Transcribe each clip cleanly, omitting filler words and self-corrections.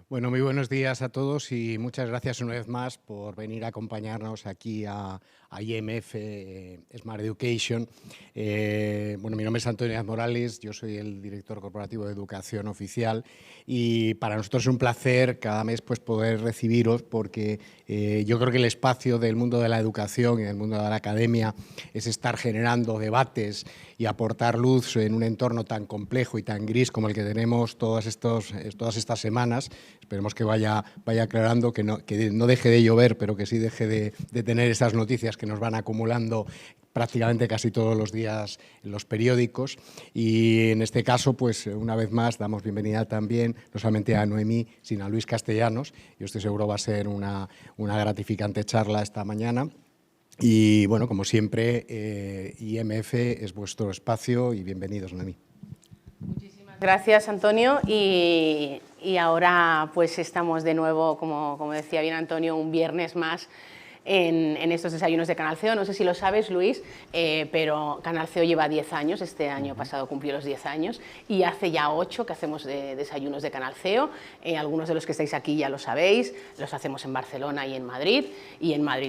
Bueno, muy buenos días a todos y muchas gracias una vez más por venir a acompañarnos aquí a IMF Smart Education. Bueno, mi nombre es Antonio Díaz Morales, yo soy el director corporativo de educación oficial y para nosotros es un placer cada mes pues, poder recibiros porque yo creo que el espacio del mundo de la educación y del mundo de la academia es estar generando debates y aportar luz en un entorno tan complejo y tan gris como el que tenemos todas estas semanas. Esperemos que vaya aclarando, que no deje de llover, pero que sí deje de tener esas noticias que nos van acumulando prácticamente casi todos los días en los periódicos. Y en este caso, pues una vez más, damos bienvenida también no solamente a Noemí, sino a Luis Castellanos. Yo estoy seguro va a ser una gratificante charla esta mañana. Y bueno, como siempre, IMF es vuestro espacio y bienvenidos, Noemí. Muchísimas gracias, Antonio. Y ahora pues estamos de nuevo, como decía bien Antonio, un viernes más en estos desayunos de Canal CEO. No sé si lo sabes, Luis, pero Canal CEO lleva 10 años, este año pasado cumplió los 10 años, y hace ya 8 que hacemos desayunos de Canal CEO. Algunos de los que estáis aquí ya lo sabéis, los hacemos en Barcelona y en Madrid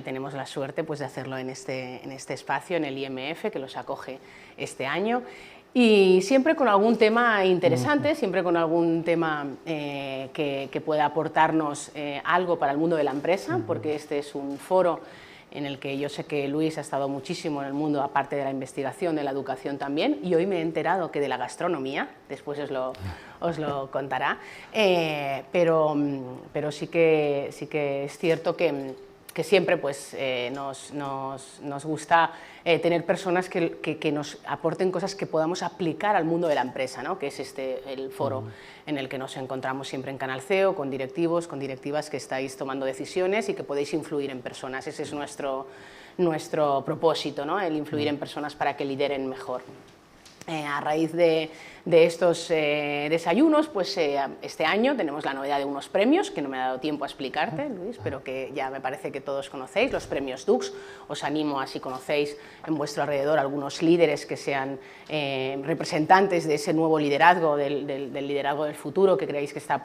tenemos la suerte pues, de hacerlo en este espacio, en el IMF, que los acoge este año. Y siempre con algún tema interesante, siempre con algún tema que pueda aportarnos algo para el mundo de la empresa, porque este es un foro en el que yo sé que Luis ha estado muchísimo en el mundo, aparte de la investigación, de la educación también, y hoy me he enterado que de la gastronomía, después os lo contará, pero sí que es cierto que siempre pues, nos gusta tener personas que nos aporten cosas que podamos aplicar al mundo de la empresa, ¿no? Que es el foro en el que nos encontramos siempre en Canal CEO, con directivos, con directivas que estáis tomando decisiones y que podéis influir en personas. Ese es nuestro propósito, ¿no? El influir en personas para que lideren mejor. A raíz de estos desayunos, pues este año tenemos la novedad de unos premios que no me ha dado tiempo a explicarte, Luis, pero que ya me parece que todos conocéis, los premios Dux. Os animo a, si conocéis en vuestro alrededor algunos líderes que sean representantes de ese nuevo liderazgo, del liderazgo del futuro, que creéis que están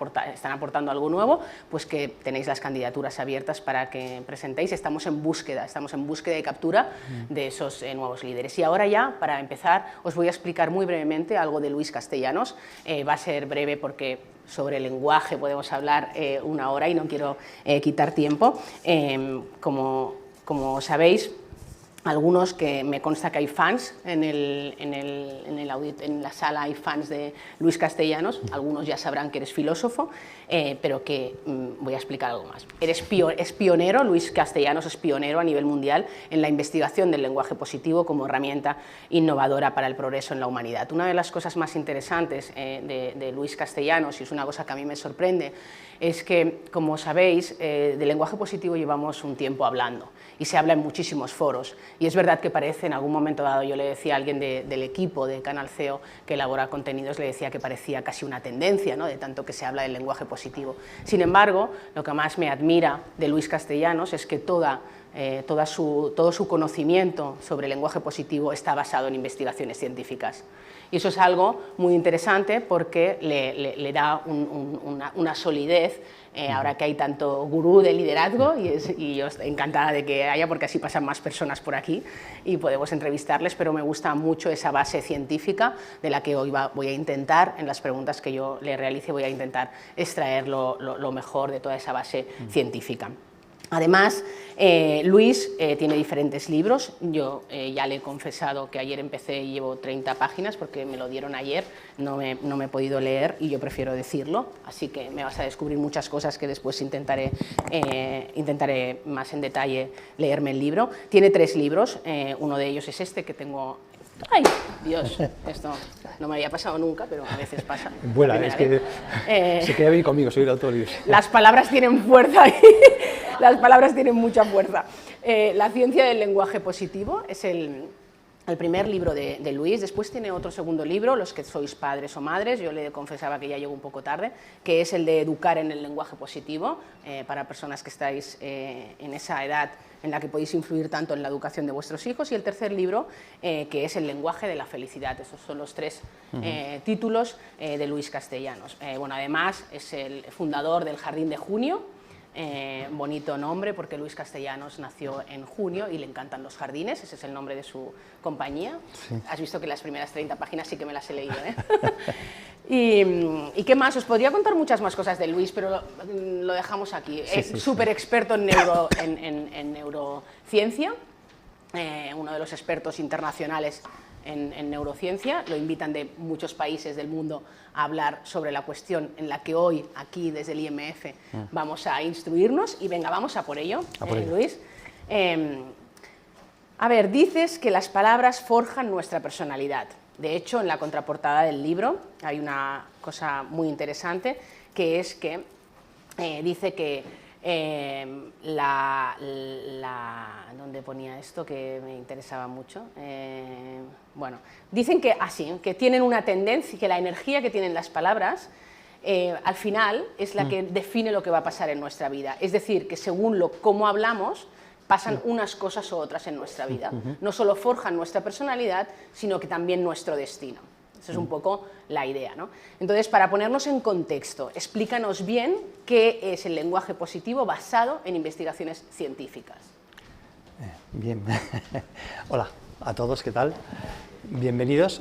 aportando algo nuevo, pues que tenéis las candidaturas abiertas para que presentéis. Estamos en búsqueda y captura de esos nuevos líderes. Y ahora ya, para empezar, os voy a explicar muy brevemente algo de Luis Castellanos. Va a ser breve porque sobre el lenguaje podemos hablar una hora y no quiero quitar tiempo. Como sabéis, algunos, que me consta que hay fans en la sala, hay fans de Luis Castellanos, algunos ya sabrán que eres filósofo, pero que voy a explicar algo más. Es pionero, Luis Castellanos es pionero a nivel mundial en la investigación del lenguaje positivo como herramienta innovadora para el progreso en la humanidad. Una de las cosas más interesantes de Luis Castellanos, y es una cosa que a mí me sorprende, es que, como sabéis, del lenguaje positivo llevamos un tiempo hablando y se habla en muchísimos foros. Y es verdad que parece, en algún momento dado, yo le decía a alguien del equipo de Canal CEO que elabora contenidos, le decía que parecía casi una tendencia, ¿no? De tanto que se habla del lenguaje positivo. Sin embargo, lo que más me admira de Luis Castellanos es que todo su conocimiento sobre el lenguaje positivo está basado en investigaciones científicas. Y eso es algo muy interesante porque le da una solidez, ahora que hay tanto gurú de liderazgo, y yo estoy encantada de que haya, porque así pasan más personas por aquí y podemos entrevistarles, pero me gusta mucho esa base científica de la que hoy voy a intentar, en las preguntas que yo le realice, voy a intentar extraer lo mejor de toda esa base científica. Además, Luis tiene diferentes libros. Yo ya le he confesado que ayer empecé y llevo 30 páginas porque me lo dieron ayer, no me he podido leer y yo prefiero decirlo, así que me vas a descubrir muchas cosas que después intentaré más en detalle leerme el libro. Tiene 3 libros, uno de ellos es este que tengo. ¡Ay, Dios! Esto no me había pasado nunca, pero a veces pasa. Bueno, es que se queda bien conmigo, soy el autor. Las palabras tienen fuerza, las palabras tienen mucha fuerza. La ciencia del lenguaje positivo es el el primer libro de Luis. Después tiene otro segundo libro, Los que sois padres o madres, yo le confesaba que ya llegó un poco tarde, que es el de Educar en el lenguaje positivo, para personas que estáis en esa edad en la que podéis influir tanto en la educación de vuestros hijos, y el tercer libro, que es El lenguaje de la felicidad. Esos son los tres títulos de Luis Castellanos. Bueno, además es el fundador del Jardín de Junio. Bonito nombre, porque Luis Castellanos nació en junio y le encantan los jardines, ese es el nombre de su compañía. Sí. Has visto que las primeras 30 páginas sí que me las he leído, ¿eh? ¿Y qué más? Os podría contar muchas más cosas de Luis, pero lo dejamos aquí. Sí, es súper experto en neurociencia, uno de los expertos internacionales en neurociencia. Lo invitan de muchos países del mundo a hablar sobre la cuestión en la que hoy, aquí desde el IMF, vamos a instruirnos. Y venga, vamos a por ello, Luis. A ver, dices que las palabras forjan nuestra personalidad. De hecho, en la contraportada del libro hay una cosa muy interesante, que es que dice que ¿dónde ponía esto? Que me interesaba mucho. Bueno, dicen que así, que tienen una tendencia, que la energía que tienen las palabras al final es la que define lo que va a pasar en nuestra vida. Es decir, que según cómo hablamos, pasan unas cosas u otras en nuestra vida. No solo forjan nuestra personalidad, sino que también nuestro destino. Esa es un poco la idea, ¿no? Entonces, para ponernos en contexto, explícanos bien qué es el lenguaje positivo basado en investigaciones científicas. Bien. Hola a todos, ¿qué tal? Bienvenidos.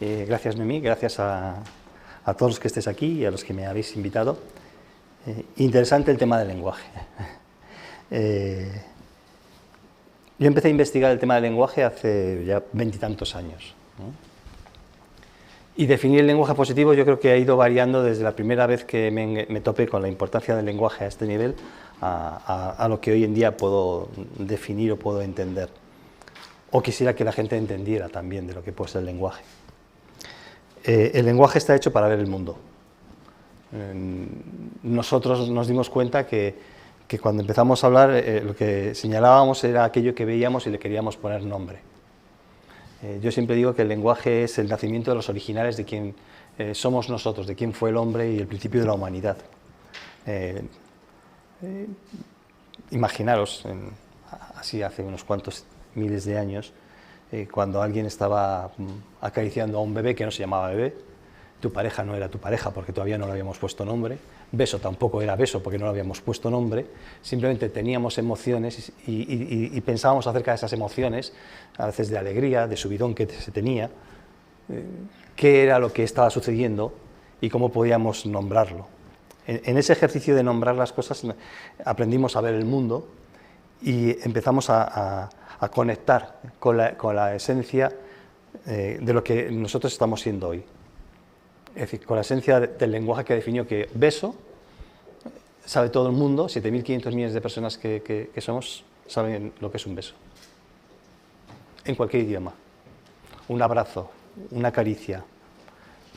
Gracias, Noemí, gracias a todos los que estéis aquí y a los que me habéis invitado. Interesante el tema del lenguaje. Yo empecé a investigar el tema del lenguaje hace ya 20 y tantos años, ¿no? Y definir el lenguaje positivo yo creo que ha ido variando desde la primera vez que me topé con la importancia del lenguaje a este nivel a lo que hoy en día puedo definir o puedo entender. O quisiera que la gente entendiera también de lo que puede ser el lenguaje. El lenguaje está hecho para ver el mundo. Nosotros nos dimos cuenta que cuando empezamos a hablar lo que señalábamos era aquello que veíamos y le queríamos poner nombre. Yo siempre digo que el lenguaje es el nacimiento de los originales de quien somos nosotros, de quién fue el hombre y el principio de la humanidad. Imaginaros, así hace unos cuantos miles de años, cuando alguien estaba acariciando a un bebé que no se llamaba bebé, tu pareja no era tu pareja porque todavía no le habíamos puesto nombre, beso tampoco era beso porque no le habíamos puesto nombre, simplemente teníamos emociones y pensábamos acerca de esas emociones, a veces de alegría, de subidón que se tenía, qué era lo que estaba sucediendo y cómo podíamos nombrarlo. En ese ejercicio de nombrar las cosas aprendimos a ver el mundo y empezamos a conectar con la esencia de lo que nosotros estamos siendo hoy. Es decir, con la esencia del lenguaje que definió que beso, sabe todo el mundo, 7.500 millones de personas que somos, saben lo que es un beso. En cualquier idioma. Un abrazo, una caricia.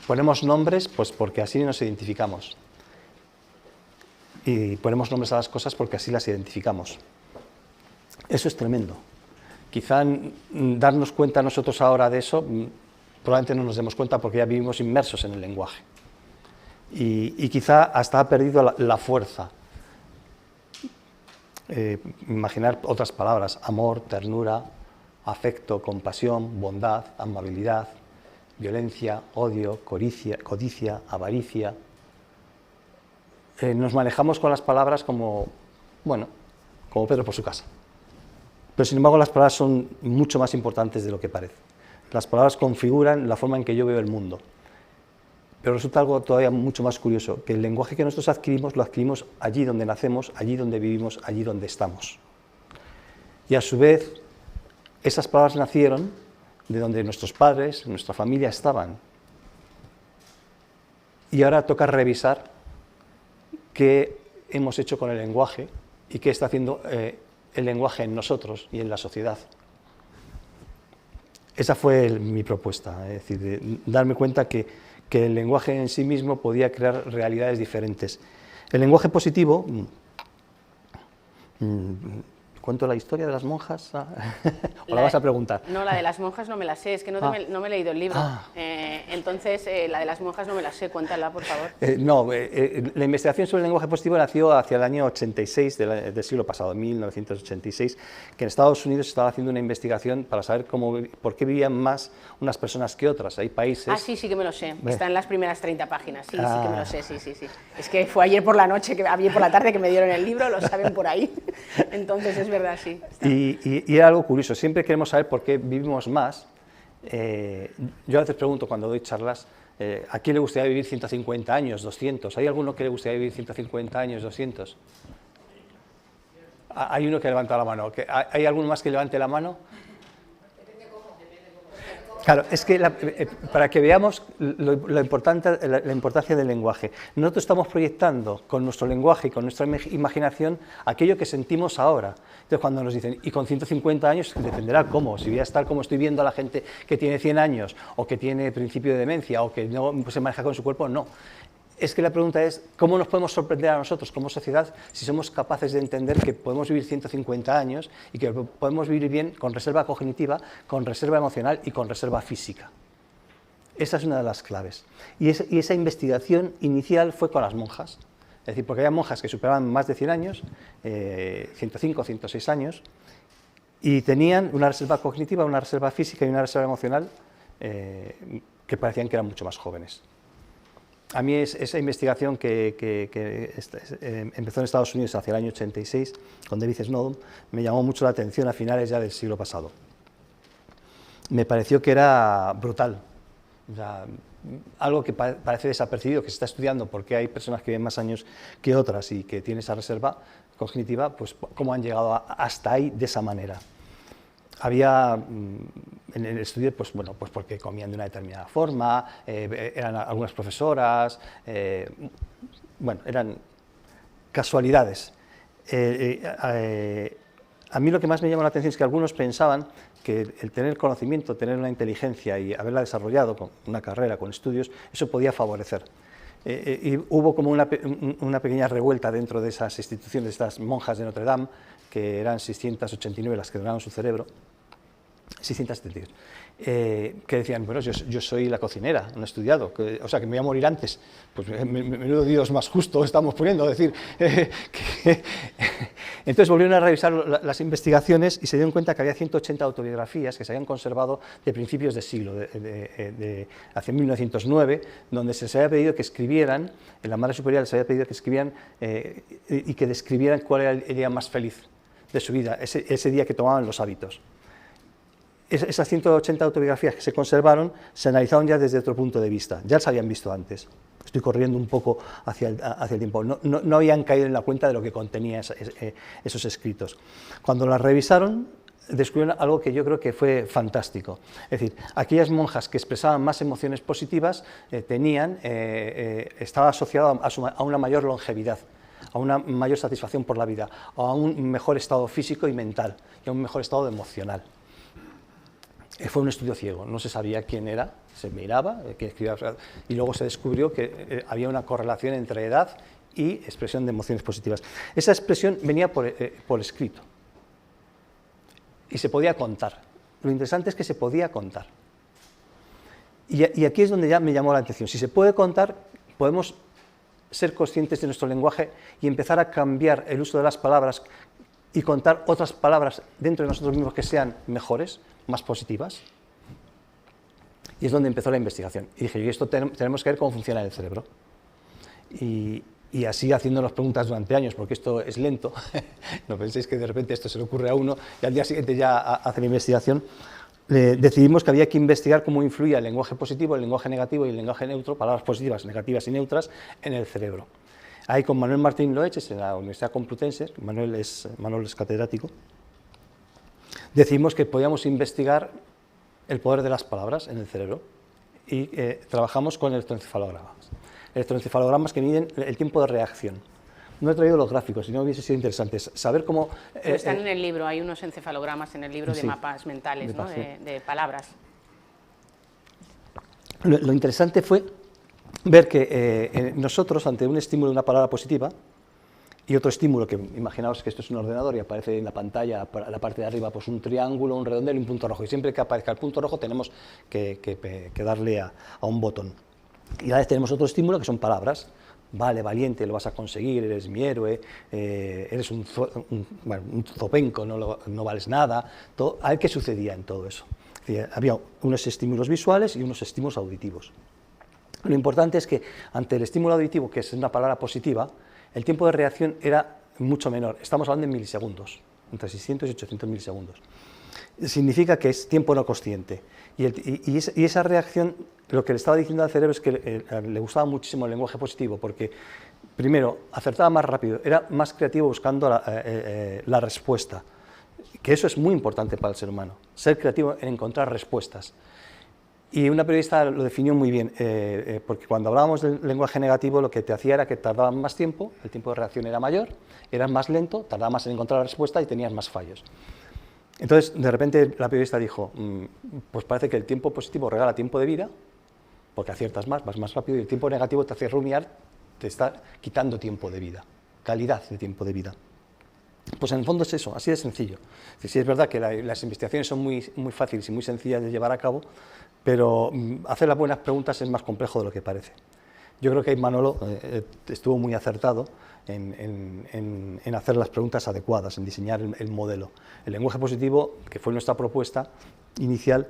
Ponemos nombres pues porque así nos identificamos. Y ponemos nombres a las cosas porque así las identificamos. Eso es tremendo. Quizá darnos cuenta nosotros ahora de eso, probablemente no nos demos cuenta porque ya vivimos inmersos en el lenguaje. Y quizá hasta ha perdido la fuerza. Imaginar otras palabras, amor, ternura, afecto, compasión, bondad, amabilidad, violencia, odio, codicia, avaricia. Nos manejamos con las palabras como Pedro por su casa. Pero sin embargo las palabras son mucho más importantes de lo que parece. Las palabras configuran la forma en que yo veo el mundo. Pero resulta algo todavía mucho más curioso, que el lenguaje que nosotros adquirimos, lo adquirimos allí donde nacemos, allí donde vivimos, allí donde estamos. Y a su vez, esas palabras nacieron de donde nuestros padres, nuestra familia estaban. Y ahora toca revisar qué hemos hecho con el lenguaje y qué está haciendo el lenguaje en nosotros y en la sociedad. Esa fue mi propuesta, es decir, de darme cuenta que el lenguaje en sí mismo podía crear realidades diferentes. El lenguaje positivo, ¿Cuento la historia de las monjas? ¿O la vas a preguntar? No, la de las monjas no me la sé, es que no me he leído el libro. Entonces, la de las monjas no me la sé, cuéntala, por favor. La investigación sobre el lenguaje positivo nació hacia el año 86 del siglo pasado, 1986, que en Estados Unidos estaba haciendo una investigación para saber por qué vivían más unas personas que otras. Hay países... Ah, sí, sí que me lo sé, está en las primeras 30 páginas, sí, sí que me lo sé, sí. Es que fue ayer por la noche, ayer por la tarde que me dieron el libro, lo saben por ahí, entonces es verdad, sí. Y era algo curioso, siempre queremos saber por qué vivimos más. Yo a veces pregunto cuando doy charlas, ¿a quién le gustaría vivir 150 años, 200? ¿Hay alguno que le gustaría vivir 150 años, 200? Hay uno que levanta la mano. ¿Hay alguno más que levante la mano? Claro, es que para que veamos la importancia del lenguaje, nosotros estamos proyectando con nuestro lenguaje y con nuestra imaginación aquello que sentimos ahora. Entonces, cuando nos dicen, y con 150 años, dependerá cómo, si voy a estar como estoy viendo a la gente que tiene 100 años, o que tiene principio de demencia, o que no se maneja con su cuerpo, no. Es que la pregunta es, ¿cómo nos podemos sorprender a nosotros como sociedad si somos capaces de entender que podemos vivir 150 años y que podemos vivir bien con reserva cognitiva, con reserva emocional y con reserva física? Esa es una de las claves. Y esa investigación inicial fue con las monjas. Es decir, porque había monjas que superaban más de 100 años, 105, 106 años, y tenían una reserva cognitiva, una reserva física y una reserva emocional que parecían que eran mucho más jóvenes. A mí esa investigación que empezó en Estados Unidos hacia el año 86, con David Snowden, me llamó mucho la atención a finales ya del siglo pasado. Me pareció que era brutal. O sea, algo que parece desapercibido, que se está estudiando porque hay personas que viven más años que otras y que tienen esa reserva cognitiva, pues cómo han llegado hasta ahí de esa manera. Había en el estudio, pues porque comían de una determinada forma, eran algunas profesoras, eran casualidades. A mí lo que más me llamó la atención es que algunos pensaban que el tener conocimiento, tener una inteligencia y haberla desarrollado con una carrera, con estudios, eso podía favorecer. Y hubo como una pequeña revuelta dentro de esas instituciones, de estas monjas de Notre Dame, que eran 689 las que donaron su cerebro, 672, que decían, bueno, yo soy la cocinera, no he estudiado, o sea, que me voy a morir antes. Pues menudo Dios más justo estamos poniendo, decir. Entonces volvieron a revisar las investigaciones y se dieron cuenta que había 180 autobiografías que se habían conservado de principios de siglo, hacia 1909, donde se les había pedido que escribieran, en la Madre Superior les había pedido que escribieran y que describieran cuál era el día más feliz de su vida, ese día que tomaban los hábitos. Esas 180 autobiografías que se conservaron se analizaron ya desde otro punto de vista, ya las habían visto antes. Estoy corriendo un poco hacia el tiempo. No habían caído en la cuenta de lo que contenía esos escritos. Cuando las revisaron, descubrieron algo que yo creo que fue fantástico. Es decir, aquellas monjas que expresaban más emociones positivas estaba asociado a una mayor longevidad, a una mayor satisfacción por la vida, a un mejor estado físico y mental, y a un mejor estado emocional. Fue un estudio ciego, no se sabía quién era, se miraba, quién escribía, y luego se descubrió que había una correlación entre edad y expresión de emociones positivas. Esa expresión venía por escrito y se podía contar. Lo interesante es que se podía contar. Y aquí es donde ya me llamó la atención. Si se puede contar, podemos ser conscientes de nuestro lenguaje y empezar a cambiar el uso de las palabras y contar otras palabras dentro de nosotros mismos que sean mejores, más positivas. Y es donde empezó la investigación. Y dije, y esto tenemos que ver cómo funciona el cerebro. Y así haciéndonos preguntas durante años, porque esto es lento, no penséis que de repente esto se le ocurre a uno y al día siguiente ya hace la investigación, decidimos que había que investigar cómo influía el lenguaje positivo, el lenguaje negativo y el lenguaje neutro, palabras positivas, negativas y neutras, en el cerebro. Ahí con Manuel Martín Loeches, en la Universidad Complutense, Manuel es catedrático, decidimos que podíamos investigar el poder de las palabras en el cerebro y trabajamos con electroencefalogramas. Electroencefalogramas que miden el tiempo de reacción. No he traído los gráficos, si no hubiese sido interesante saber cómo... están en el libro, hay unos encefalogramas en el libro de sí, mapas mentales, ¿no? de palabras. Lo interesante fue ver que nosotros, ante un estímulo de una palabra positiva, Y otro estímulo, que imaginaos que esto es un ordenador y aparece en la pantalla, en la parte de arriba, pues un triángulo, un redondel y un punto rojo. Y siempre que aparezca el punto rojo tenemos que darle a un botón. Y a la vez tenemos otro estímulo que son palabras. Vale, valiente, lo vas a conseguir, eres mi héroe, eres un zopenco, no vales nada. A ver qué sucedía en todo eso. Es decir, había unos estímulos visuales y unos estímulos auditivos. Lo importante es que ante el estímulo auditivo, que es una palabra positiva, el tiempo de reacción era mucho menor. Estamos hablando de milisegundos, entre 600 y 800 milisegundos. Significa que es tiempo no consciente. Y esa reacción, lo que le estaba diciendo al cerebro es que le gustaba muchísimo el lenguaje positivo, porque, primero, acertaba más rápido, era más creativo buscando la respuesta, que eso es muy importante para el ser humano, ser creativo en encontrar respuestas. Y una periodista lo definió muy bien, porque cuando hablábamos del lenguaje negativo, lo que te hacía era que tardaban más tiempo, el tiempo de reacción era mayor, eras más lento, tardaba más en encontrar la respuesta y tenías más fallos. Entonces, de repente, la periodista dijo, pues parece que el tiempo positivo regala tiempo de vida, porque aciertas más, vas más rápido, y el tiempo negativo te hace rumiar, te está quitando tiempo de vida, calidad de tiempo de vida. Pues en el fondo es eso, así de sencillo. Sí, es verdad que las investigaciones son muy fáciles y muy sencillas de llevar a cabo, pero hacer las buenas preguntas es más complejo de lo que parece. Yo creo que ahí Manolo estuvo muy acertado en hacer las preguntas adecuadas, en diseñar el modelo. El lenguaje positivo, que fue nuestra propuesta inicial,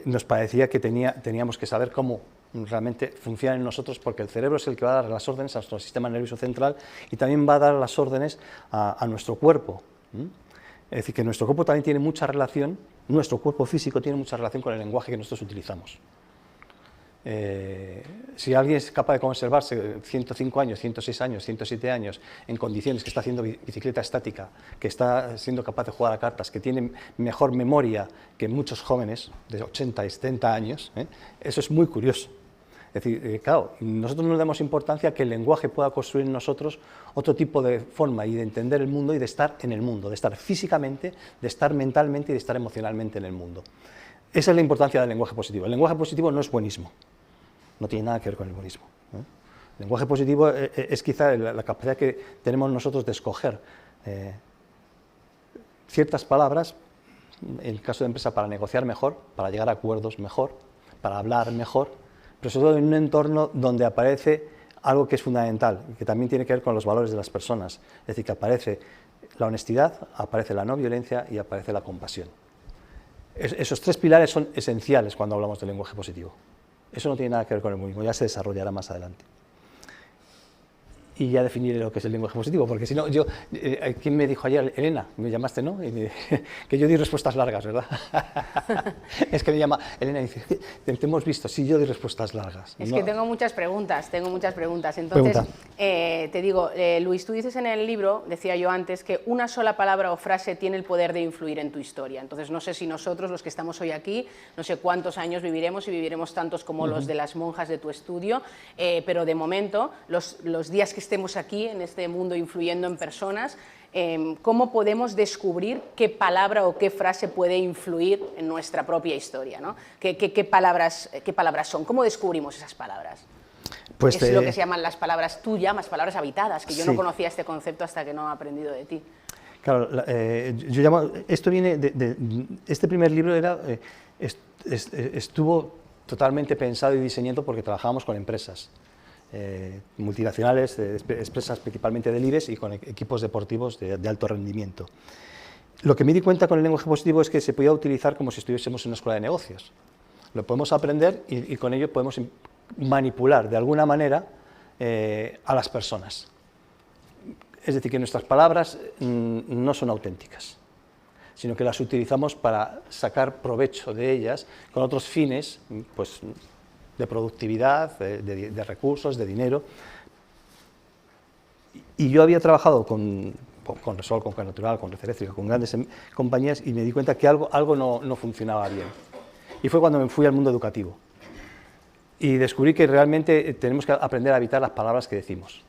nos parecía que teníamos que saber cómo realmente funciona en nosotros, porque el cerebro es el que va a dar las órdenes a nuestro sistema nervioso central y también va a dar las órdenes a nuestro cuerpo. Es decir, que nuestro cuerpo también tiene mucha relación, nuestro cuerpo físico tiene mucha relación con el lenguaje que nosotros utilizamos. Si alguien es capaz de conservarse 105 años, 106 años, 107 años en condiciones, que está haciendo bicicleta estática, que está siendo capaz de jugar a cartas, que tiene mejor memoria que muchos jóvenes de 80 y 70 años, eso es muy curioso. Es decir, claro, nosotros no le damos importancia a que el lenguaje pueda construir en nosotros otro tipo de forma y de entender el mundo y de estar en el mundo, de estar físicamente, de estar mentalmente y de estar emocionalmente en el mundo. Esa es la importancia del lenguaje positivo. El lenguaje positivo no es buenismo, no tiene nada que ver con el buenismo. El lenguaje positivo es quizá la capacidad que tenemos nosotros de escoger ciertas palabras, en el caso de empresa, para negociar mejor, para llegar a acuerdos mejor, para hablar mejor, pero sobre todo en un entorno donde aparece algo que es fundamental, que también tiene que ver con los valores de las personas. Es decir, que aparece la honestidad, aparece la no violencia y aparece la compasión. Esos tres pilares son esenciales cuando hablamos del lenguaje positivo. Eso no tiene nada que ver con el buenismo, ya se desarrollará más adelante. Y ya definiré lo que es el lenguaje positivo, porque si no, ¿quién me dijo ayer? Elena, me llamaste, ¿no? Que yo di respuestas largas, ¿verdad? Es que me llama Elena y dice, te hemos visto, sí, yo di respuestas largas. Es que tengo muchas preguntas. Entonces, te digo, Luis, tú dices en el libro, decía yo antes, que una sola palabra o frase tiene el poder de influir en tu historia. Entonces, no sé si nosotros, los que estamos hoy aquí, no sé cuántos años viviremos, y viviremos tantos como los de las monjas de tu estudio, pero de momento, los días que estemos aquí, en este mundo influyendo en personas, ¿cómo podemos descubrir qué palabra o qué frase puede influir en nuestra propia historia, ¿no? ¿Qué palabras son? ¿Cómo descubrimos esas palabras? Pues es lo que se llaman las palabras, tú llamas palabras habitadas, que yo no conocía este concepto hasta que no he aprendido de ti. Claro, yo llamo, esto viene este primer libro estuvo totalmente pensado y diseñado porque trabajábamos con empresas multinacionales, empresas principalmente del IBEX y con equipos deportivos de alto rendimiento. Lo que me di cuenta con el lenguaje positivo es que se podía utilizar como si estuviésemos en una escuela de negocios. Lo podemos aprender y con ello podemos manipular de alguna manera a las personas. Es decir, que nuestras palabras no son auténticas, sino que las utilizamos para sacar provecho de ellas con otros fines, pues, de productividad, de recursos, de dinero. Y yo había trabajado con Resol, con Natural, con Red Eléctrica, con grandes compañías, y me di cuenta que algo no funcionaba bien. Y fue cuando me fui al mundo educativo. Y descubrí que realmente tenemos que aprender a evitar las palabras que decimos.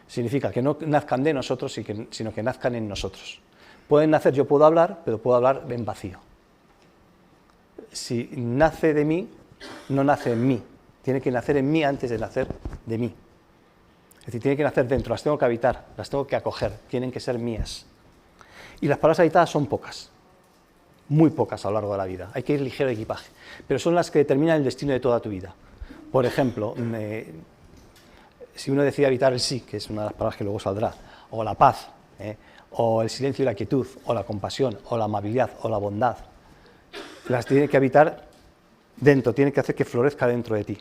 Significa que no nazcan de nosotros, sino que nazcan en nosotros. Pueden nacer, yo puedo hablar, pero puedo hablar en vacío. Si nace de mí, no nace en mí. Tiene que nacer en mí antes de nacer de mí. Es decir, tienen que nacer dentro, las tengo que habitar, las tengo que acoger, tienen que ser mías. Y las palabras habitadas son pocas, muy pocas a lo largo de la vida, hay que ir ligero de equipaje, pero son las que determinan el destino de toda tu vida. Por ejemplo, si uno decide habitar el sí, que es una de las palabras que luego saldrá, o la paz, o el silencio y la quietud, o la compasión, o la amabilidad, o la bondad, las tiene que habitar dentro, tiene que hacer que florezca dentro de ti.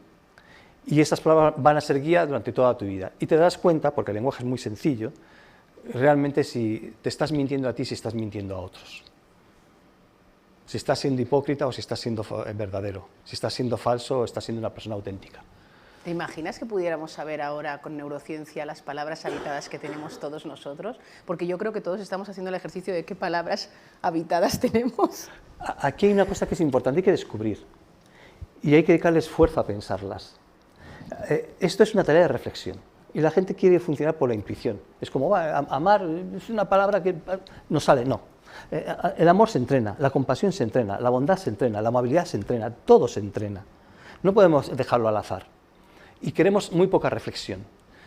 Y estas palabras van a ser guía durante toda tu vida. Y te das cuenta, porque el lenguaje es muy sencillo, realmente si te estás mintiendo a ti, si estás mintiendo a otros. Si estás siendo hipócrita o si estás siendo verdadero. Si estás siendo falso o estás siendo una persona auténtica. ¿Te imaginas que pudiéramos saber ahora con neurociencia las palabras habitadas que tenemos todos nosotros? Porque yo creo que todos estamos haciendo el ejercicio de qué palabras habitadas tenemos. Aquí hay una cosa que es importante, hay que descubrir. Y hay que dedicarle esfuerzo a pensarlas. Esto es una tarea de reflexión. Y la gente quiere funcionar por la intuición. Es como, amar es una palabra que no sale, no. El amor se entrena, la compasión se entrena, la bondad se entrena, la amabilidad se entrena, todo se entrena. No podemos dejarlo al azar. Y queremos muy poca reflexión.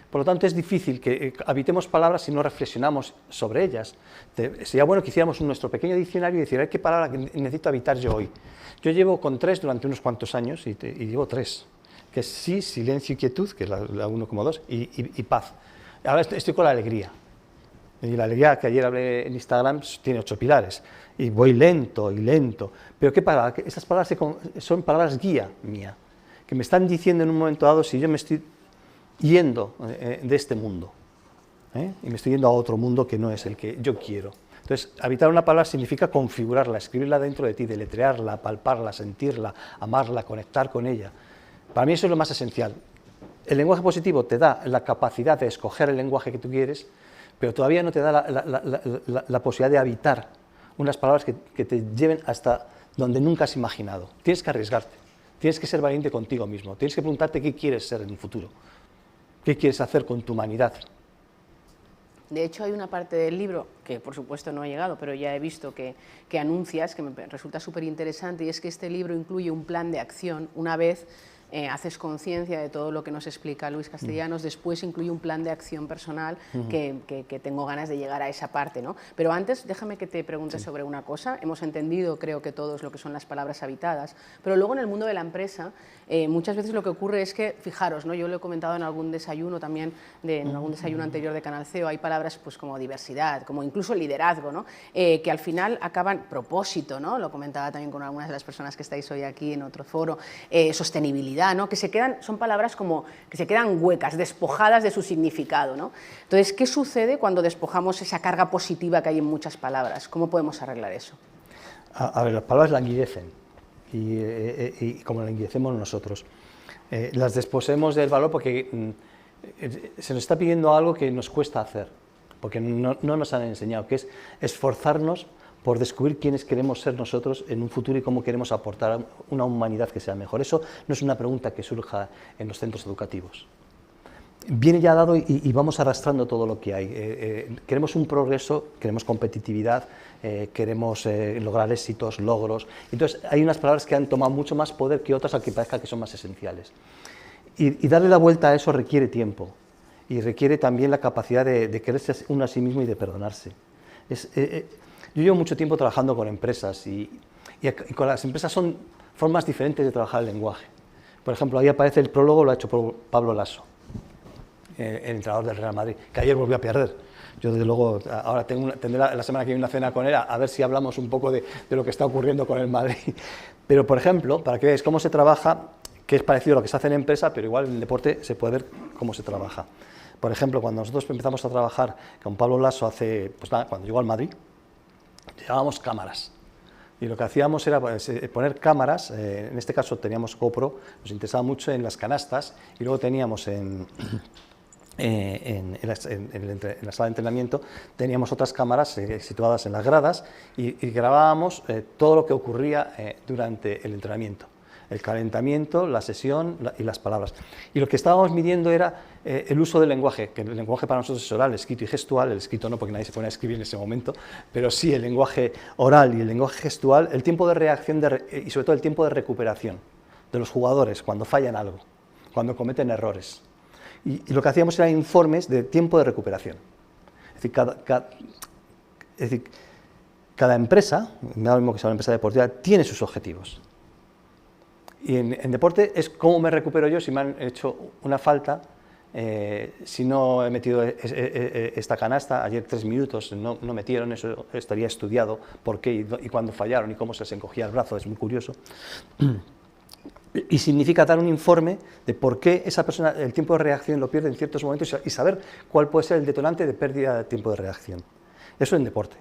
Por lo tanto, es difícil que habitemos palabras si no reflexionamos sobre ellas. Sería bueno que hiciéramos nuestro pequeño diccionario y decir, ¿qué palabra necesito habitar yo hoy? Yo llevo con 3 durante unos cuantos años y llevo 3, que es sí, silencio y quietud, que es la 1 como 2, y paz. Ahora estoy con la alegría. Y la alegría que ayer hablé en Instagram tiene 8 pilares. Y voy lento y lento. Pero ¿qué palabra? Esas palabras son palabras guía mía, que me están diciendo en un momento dado si yo me estoy yendo de este mundo. Y me estoy yendo a otro mundo que no es el que yo quiero. Entonces, habitar una palabra significa configurarla, escribirla dentro de ti, deletrearla, palparla, sentirla, amarla, conectar con ella. Para mí eso es lo más esencial. El lenguaje positivo te da la capacidad de escoger el lenguaje que tú quieres, pero todavía no te da la posibilidad de habitar unas palabras que te lleven hasta donde nunca has imaginado. Tienes que arriesgarte, tienes que ser valiente contigo mismo, tienes que preguntarte qué quieres ser en el futuro, qué quieres hacer con tu humanidad. De hecho, hay una parte del libro, que por supuesto no ha llegado, pero ya he visto que anuncias, que me resulta súper interesante, y es que este libro incluye un plan de acción. Una vez haces conciencia de todo lo que nos explica Luis Castellanos, después incluye un plan de acción personal que tengo ganas de llegar a esa parte, ¿no? Pero antes, déjame que te pregunte sobre una cosa. Hemos entendido, creo que todos, lo que son las palabras habitadas, pero luego en el mundo de la empresa, muchas veces lo que ocurre es que, fijaros, ¿no? Yo lo he comentado en algún desayuno también, en algún desayuno anterior de Canal CEO, hay palabras pues, como diversidad, como incluso liderazgo, ¿no? Que al final acaban propósito, ¿no? Lo comentaba también con algunas de las personas que estáis hoy aquí en otro foro, sostenibilidad, ¿no? Que se quedan, son palabras como que se quedan huecas, despojadas de su significado, ¿no? Entonces, ¿qué sucede cuando despojamos esa carga positiva que hay en muchas palabras? ¿Cómo podemos arreglar eso? A ver, las palabras languidecen, y como languidecemos nosotros. Las desposemos del valor porque se nos está pidiendo algo que nos cuesta hacer, porque no nos han enseñado, que es esforzarnos por descubrir quiénes queremos ser nosotros en un futuro y cómo queremos aportar una humanidad que sea mejor. Eso no es una pregunta que surja en los centros educativos. Viene ya dado y vamos arrastrando todo lo que hay. Queremos un progreso, queremos competitividad, queremos lograr éxitos, logros. Entonces hay unas palabras que han tomado mucho más poder que otras, aunque parezca que son más esenciales. Y darle la vuelta a eso requiere tiempo y requiere también la capacidad de quererse uno a sí mismo y de perdonarse. Yo llevo mucho tiempo trabajando con empresas y con las empresas son formas diferentes de trabajar el lenguaje. Por ejemplo, ahí aparece el prólogo, lo ha hecho Pablo Lasso, el entrenador del Real Madrid, que ayer volvió a perder. Yo, desde luego, ahora tendré la semana que viene una cena con él, a ver si hablamos un poco de lo que está ocurriendo con el Madrid. Pero, por ejemplo, para que veáis cómo se trabaja, que es parecido a lo que se hace en empresa, pero igual en el deporte se puede ver cómo se trabaja. Por ejemplo, cuando nosotros empezamos a trabajar con Pablo Lasso cuando llegó al Madrid, llevábamos cámaras. Y lo que hacíamos era poner cámaras, en este caso teníamos GoPro, nos interesaba mucho en las canastas, y luego teníamos en la sala de entrenamiento, teníamos otras cámaras situadas en las gradas y grabábamos todo lo que ocurría durante el entrenamiento. El calentamiento, la sesión y las palabras. Y lo que estábamos midiendo era el uso del lenguaje, que el lenguaje para nosotros es oral, escrito y gestual. El escrito no, porque nadie se pone a escribir en ese momento, pero sí el lenguaje oral y el lenguaje gestual, el tiempo de reacción y sobre todo el tiempo de recuperación de los jugadores cuando fallan algo, cuando cometen errores. Y lo que hacíamos era informes de tiempo de recuperación. Es decir, cada empresa, me da lo mismo que sea una empresa deportiva, tiene sus objetivos. Y en deporte es cómo me recupero yo si me han hecho una falta, si no he metido esta canasta, ayer 3 minutos no metieron, eso estaría estudiado por qué y cuándo fallaron y cómo se les encogía el brazo, es muy curioso. Y significa dar un informe de por qué esa persona el tiempo de reacción lo pierde en ciertos momentos y saber cuál puede ser el detonante de pérdida de tiempo de reacción. Eso en deporte.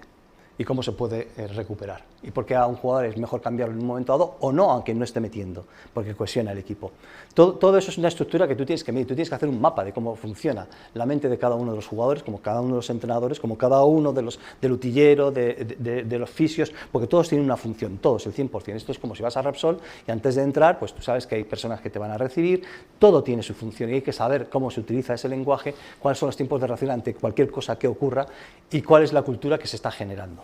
Y cómo se puede recuperar. Y por qué a un jugador es mejor cambiarlo en un momento dado o no, aunque no esté metiendo, porque cohesiona el equipo. Todo eso es una estructura que tú tienes que medir. Tú tienes que hacer un mapa de cómo funciona la mente de cada uno de los jugadores, como cada uno de los entrenadores, como cada uno del utillero, de los fisios, porque todos tienen una función, todos, el 100%. Esto es como si vas a Repsol y antes de entrar, pues tú sabes que hay personas que te van a recibir, todo tiene su función y hay que saber cómo se utiliza ese lenguaje, cuáles son los tiempos de reacción ante cualquier cosa que ocurra y cuál es la cultura que se está generando.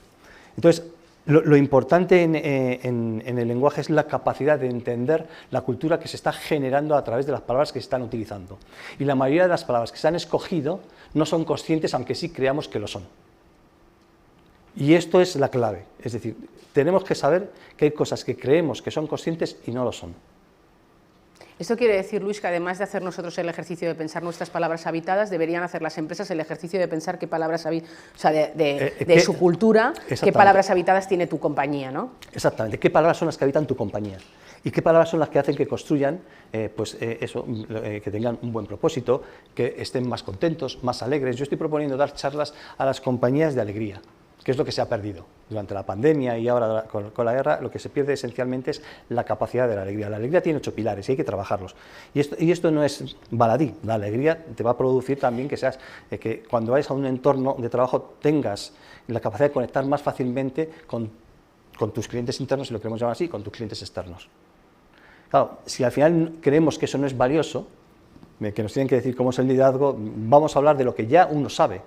Entonces, lo importante en el lenguaje es la capacidad de entender la cultura que se está generando a través de las palabras que se están utilizando. Y la mayoría de las palabras que se han escogido no son conscientes, aunque sí creamos que lo son. Y esto es la clave. Es decir, tenemos que saber que hay cosas que creemos que son conscientes y no lo son. Esto quiere decir, Luis, que además de hacer nosotros el ejercicio de pensar nuestras palabras habitadas, deberían hacer las empresas el ejercicio de pensar qué palabras de su cultura, qué palabras habitadas tiene tu compañía, ¿no? Exactamente, qué palabras son las que habitan tu compañía y qué palabras son las que hacen que construyan, que tengan un buen propósito, que estén más contentos, más alegres. Yo estoy proponiendo dar charlas a las compañías de alegría, que es lo que se ha perdido durante la pandemia y ahora con la guerra. Lo que se pierde esencialmente es la capacidad de la alegría. La alegría tiene 8 pilares y hay que trabajarlos. Y esto no es baladí. La alegría te va a producir también que cuando vayas a un entorno de trabajo tengas la capacidad de conectar más fácilmente con tus clientes internos, si lo queremos llamar así, con tus clientes externos. Claro, si al final creemos que eso no es valioso, que nos tienen que decir cómo es el liderazgo, vamos a hablar de lo que ya uno sabe.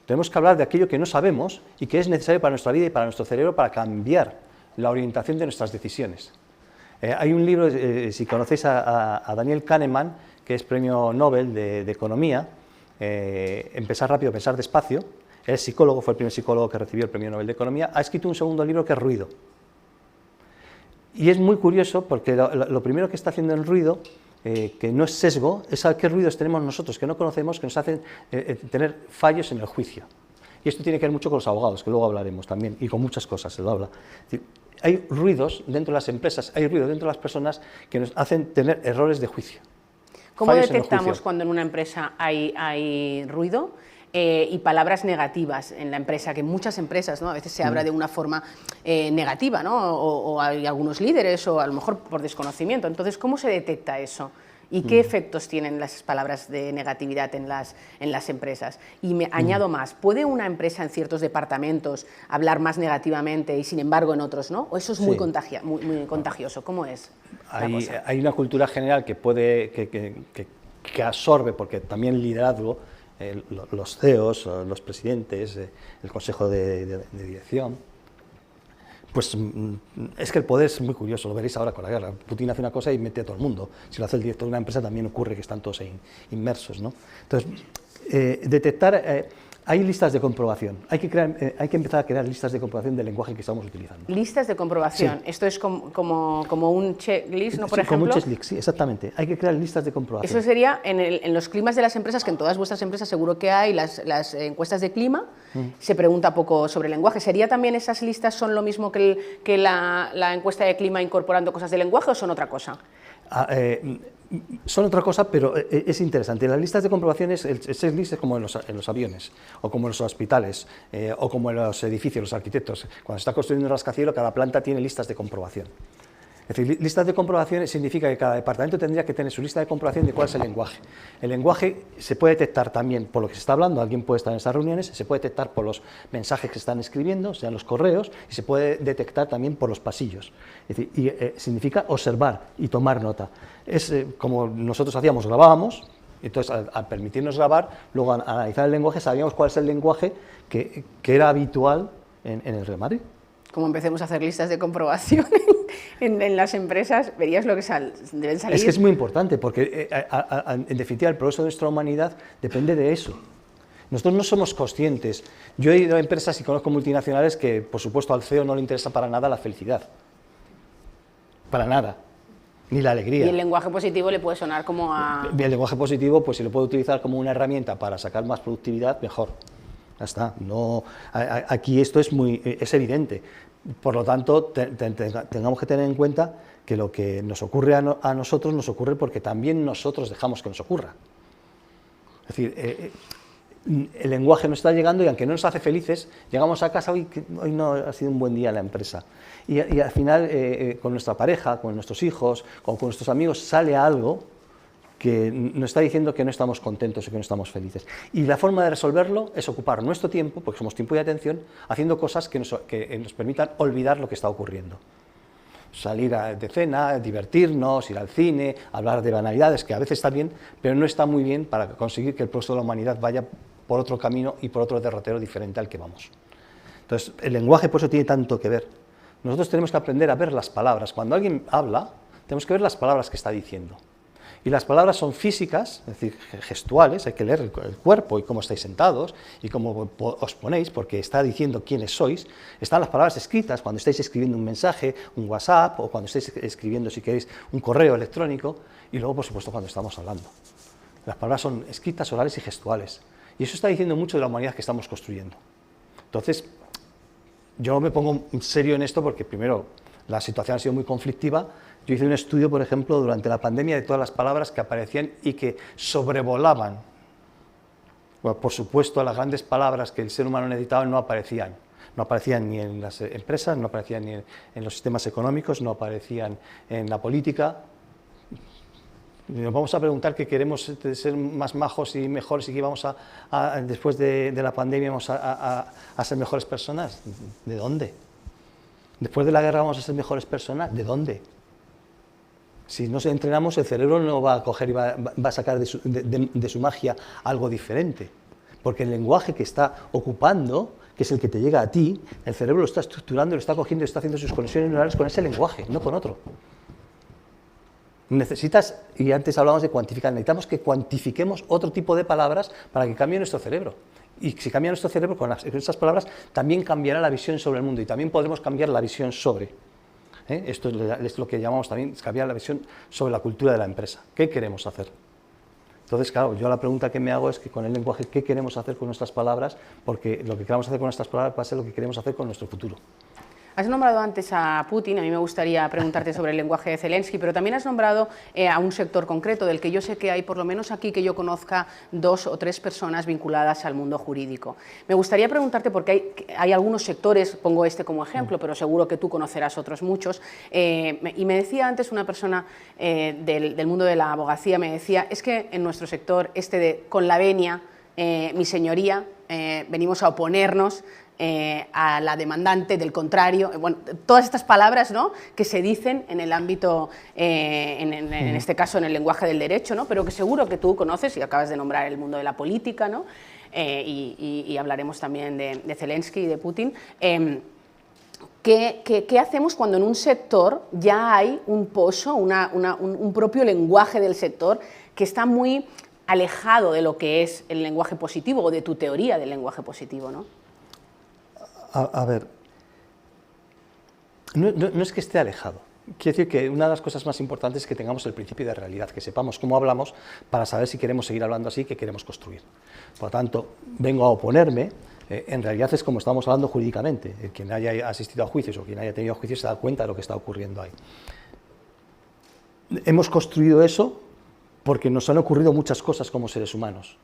Tenemos que hablar de aquello que no sabemos y que es necesario para nuestra vida y para nuestro cerebro para cambiar la orientación de nuestras decisiones. Hay un libro, si conocéis a Daniel Kahneman, que es premio Nobel de Economía, Empezar rápido, pensar despacio. Él es psicólogo, fue el primer psicólogo que recibió el premio Nobel de Economía. Ha escrito un segundo libro que es Ruido. Y es muy curioso porque lo primero que está haciendo el ruido, que no es sesgo, es saber qué ruidos tenemos nosotros, que no conocemos, que nos hacen tener fallos en el juicio. Y esto tiene que ver mucho con los abogados, que luego hablaremos también, y con muchas cosas se lo habla. Es decir, hay ruidos dentro de las empresas, hay ruidos dentro de las personas que nos hacen tener errores de juicio. ¿Cómo detectamos cuando en una empresa hay ruido? Y palabras negativas en la empresa, que en muchas empresas, ¿no? A veces se habla de una forma negativa, ¿no? O hay algunos líderes, o a lo mejor por desconocimiento. Entonces, ¿cómo se detecta eso? ¿Y qué efectos tienen las palabras de negatividad en las empresas? Y me añado más, ¿puede una empresa en ciertos departamentos hablar más negativamente y sin embargo en otros no? ¿O eso es muy contagioso? ¿Cómo es la cosa? Hay una cultura general que absorbe, porque también liderazgo, los CEOs, los presidentes, el consejo de dirección, pues es que el poder es muy curioso, lo veréis ahora con la guerra. Putin hace una cosa y mete a todo el mundo. Si lo hace el director de una empresa también ocurre que están todos ahí inmersos, ¿no? Entonces, detectar... hay listas de comprobación, hay que empezar a crear listas de comprobación del lenguaje que estamos utilizando. Listas de comprobación, sí. Esto es como un checklist, ¿no? Por ejemplo. Como un checklist, sí, exactamente, hay que crear listas de comprobación. Eso sería en los climas de las empresas, que en todas vuestras empresas seguro que hay, las encuestas de clima, se pregunta poco sobre el lenguaje. ¿Sería también esas listas son lo mismo que la encuesta de clima incorporando cosas de lenguaje o son otra cosa? Son otra cosa, pero es interesante. Las listas de comprobaciones, el checklist es como en los aviones, o como en los hospitales, o como en los edificios, los arquitectos. Cuando se está construyendo un rascacielos, cada planta tiene listas de comprobación. Es decir, listas de comprobación significa que cada departamento tendría que tener su lista de comprobación de cuál es el lenguaje. El lenguaje se puede detectar también por lo que se está hablando, alguien puede estar en esas reuniones, se puede detectar por los mensajes que se están escribiendo, sean los correos, y se puede detectar también por los pasillos. Es decir, significa observar y tomar nota. Es como nosotros hacíamos, grabábamos, entonces al permitirnos grabar, luego analizar el lenguaje, sabíamos cuál es el lenguaje que era habitual en el Real Madrid. como empecemos a hacer listas de comprobación en las empresas, verías lo que deben salir. Es que es muy importante, porque en definitiva el progreso de nuestra humanidad depende de eso. Nosotros no somos conscientes. Yo he ido a empresas y conozco multinacionales que, por supuesto, al CEO no le interesa para nada la felicidad. Para nada. Ni la alegría. Y el lenguaje positivo le puede sonar como a... El lenguaje positivo, pues si lo puedo utilizar como una herramienta para sacar más productividad, mejor. Ya está. No, aquí esto es evidente. Por lo tanto, tengamos que tener en cuenta que lo que nos ocurre a nosotros nos ocurre porque también nosotros dejamos que nos ocurra. Es decir, el lenguaje nos está llegando y aunque no nos hace felices, llegamos a casa, hoy no ha sido un buen día en la empresa. Y al final, con nuestra pareja, con nuestros hijos, o con nuestros amigos, sale algo que nos está diciendo que no estamos contentos o que no estamos felices. Y la forma de resolverlo es ocupar nuestro tiempo, porque somos tiempo y atención, haciendo cosas que nos permitan olvidar lo que está ocurriendo. Salir de cena, divertirnos, ir al cine, hablar de banalidades, que a veces está bien, pero no está muy bien para conseguir que el progreso de la humanidad vaya por otro camino y por otro derrotero diferente al que vamos. Entonces, el lenguaje por eso tiene tanto que ver. Nosotros tenemos que aprender a ver las palabras. Cuando alguien habla, tenemos que ver las palabras que está diciendo. Y las palabras son físicas, es decir, gestuales, hay que leer el cuerpo y cómo estáis sentados y cómo os ponéis, porque está diciendo quiénes sois. Están las palabras escritas, cuando estáis escribiendo un mensaje, un WhatsApp, o cuando estáis escribiendo, si queréis, un correo electrónico, y luego, por supuesto, cuando estamos hablando. Las palabras son escritas, orales y gestuales. Y eso está diciendo mucho de la humanidad que estamos construyendo. Entonces, yo me pongo serio en esto porque, primero, la situación ha sido muy conflictiva. Yo hice un estudio, por ejemplo, durante la pandemia de todas las palabras que aparecían y que sobrevolaban. Bueno, por supuesto, las grandes palabras que el ser humano necesitaba no aparecían. No aparecían ni en las empresas, no aparecían ni en los sistemas económicos, no aparecían en la política. Nos vamos a preguntar que queremos ser más majos y mejores y que vamos después de la pandemia vamos a ser mejores personas. ¿De dónde? Después de la guerra vamos a ser mejores personas. ¿De dónde? Si nos entrenamos, el cerebro no va a coger y va a sacar de su magia algo diferente. Porque el lenguaje que está ocupando, que es el que te llega a ti, el cerebro lo está estructurando, lo está cogiendo y está haciendo sus conexiones neurales con ese lenguaje, no con otro. Necesitas, y antes hablábamos de cuantificar, necesitamos que cuantifiquemos otro tipo de palabras para que cambie nuestro cerebro. Y si cambia nuestro cerebro con esas palabras, también cambiará la visión sobre el mundo y también podremos cambiar la visión sobre. Esto es lo que llamamos también cambiar la visión sobre la cultura de la empresa. ¿Qué queremos hacer? Entonces, claro, yo la pregunta que me hago es que con el lenguaje, ¿qué queremos hacer con nuestras palabras? Porque lo que queramos hacer con nuestras palabras va a ser lo que queremos hacer con nuestro futuro. Has nombrado antes a Putin, a mí me gustaría preguntarte sobre el lenguaje de Zelensky, pero también has nombrado a un sector concreto del que yo sé que hay, por lo menos aquí que yo conozca, 2 o 3 personas vinculadas al mundo jurídico. Me gustaría preguntarte, porque hay algunos sectores, pongo este como ejemplo, pero seguro que tú conocerás otros muchos, y me decía antes una persona del mundo de la abogacía, me decía, es que en nuestro sector, con la venia, mi señoría, venimos a oponernos a la demandante, del contrario, bueno, todas estas palabras, ¿no?, que se dicen en el ámbito, en este caso en el lenguaje del derecho, ¿no?, pero que seguro que tú conoces y acabas de nombrar el mundo de la política, ¿no?, y hablaremos también de Zelensky y de Putin. ¿Qué hacemos cuando en un sector ya hay un pozo, un propio lenguaje del sector que está muy alejado de lo que es el lenguaje positivo o de tu teoría del lenguaje positivo, ¿no? A ver, no es que esté alejado. Quiero decir que una de las cosas más importantes es que tengamos el principio de realidad, que sepamos cómo hablamos para saber si queremos seguir hablando así, qué queremos construir. Por lo tanto, vengo a oponerme, en realidad es como estamos hablando jurídicamente. Quien haya asistido a juicios o quien haya tenido juicios se da cuenta de lo que está ocurriendo ahí. Hemos construido eso porque nos han ocurrido muchas cosas como seres humanos.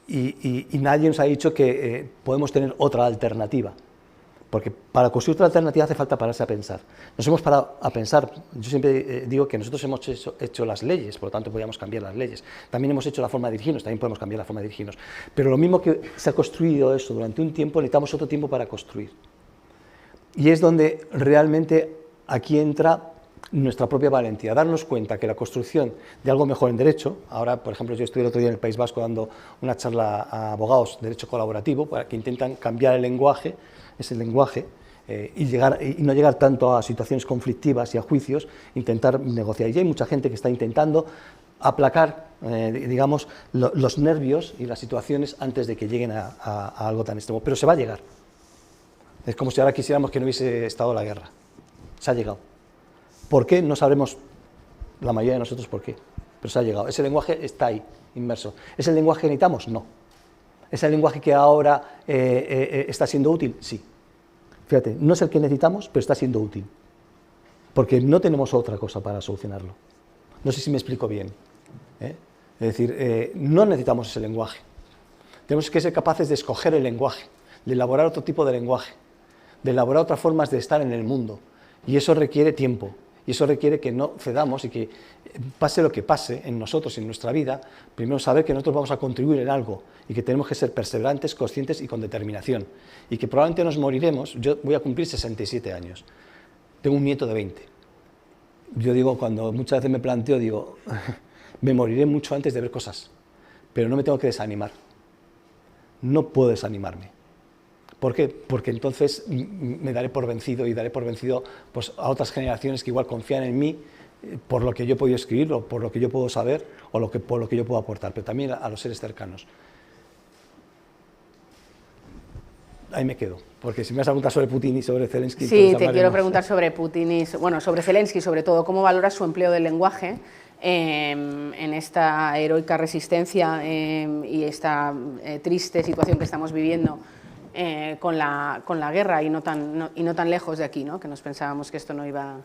Y nadie nos ha dicho que podemos tener otra alternativa, porque para construir otra alternativa hace falta pararse a pensar. Nos hemos parado a pensar, yo siempre digo que nosotros hemos hecho las leyes, por lo tanto podíamos cambiar las leyes. También hemos hecho la forma de dirigirnos, también podemos cambiar la forma de dirigirnos. Pero lo mismo que se ha construido eso durante un tiempo, necesitamos otro tiempo para construir. Y es donde realmente aquí entra nuestra propia valentía, darnos cuenta que la construcción de algo mejor en derecho, ahora por ejemplo yo estuve el otro día en el País Vasco dando una charla a abogados de derecho colaborativo para que intentan cambiar el lenguaje, ese lenguaje, y no llegar tanto a situaciones conflictivas y a juicios, intentar negociar. Y hay mucha gente que está intentando aplacar, digamos, los nervios y las situaciones antes de que lleguen a algo tan extremo. Pero se va a llegar. Es como si ahora quisiéramos que no hubiese estado la guerra. Se ha llegado. ¿Por qué? No sabremos la mayoría de nosotros por qué, pero se ha llegado. Ese lenguaje está ahí, inmerso. ¿Es el lenguaje que necesitamos? No. ¿Es el lenguaje que ahora está siendo útil? Sí. Fíjate, no es el que necesitamos, pero está siendo útil. Porque no tenemos otra cosa para solucionarlo. No sé si me explico bien. Es decir, no necesitamos ese lenguaje. Tenemos que ser capaces de escoger el lenguaje, de elaborar otro tipo de lenguaje, de elaborar otras formas de estar en el mundo. Y eso requiere tiempo. Y eso requiere que no cedamos y que pase lo que pase en nosotros, en nuestra vida, primero saber que nosotros vamos a contribuir en algo y que tenemos que ser perseverantes, conscientes y con determinación. Y que probablemente nos moriremos. Yo voy a cumplir 67 años. Tengo un nieto de 20. Yo digo, cuando muchas veces me planteo, digo, me moriré mucho antes de ver cosas, pero no me tengo que desanimar. No puedo desanimarme. ¿Por qué? Porque entonces me daré por vencido y daré por vencido pues, a otras generaciones que igual confían en mí por lo que yo he podido escribir o por lo que yo puedo saber o por lo que yo puedo aportar, pero también a los seres cercanos. Ahí me quedo, porque si me vas a preguntar sobre Putin y sobre Zelensky... Sí, te quiero preguntar sobre Putin y sobre Zelensky, sobre todo, ¿cómo valoras su empleo del lenguaje en esta heroica resistencia y esta triste situación que estamos viviendo con la guerra y no tan lejos de aquí, ¿no? Que nos pensábamos que esto no iba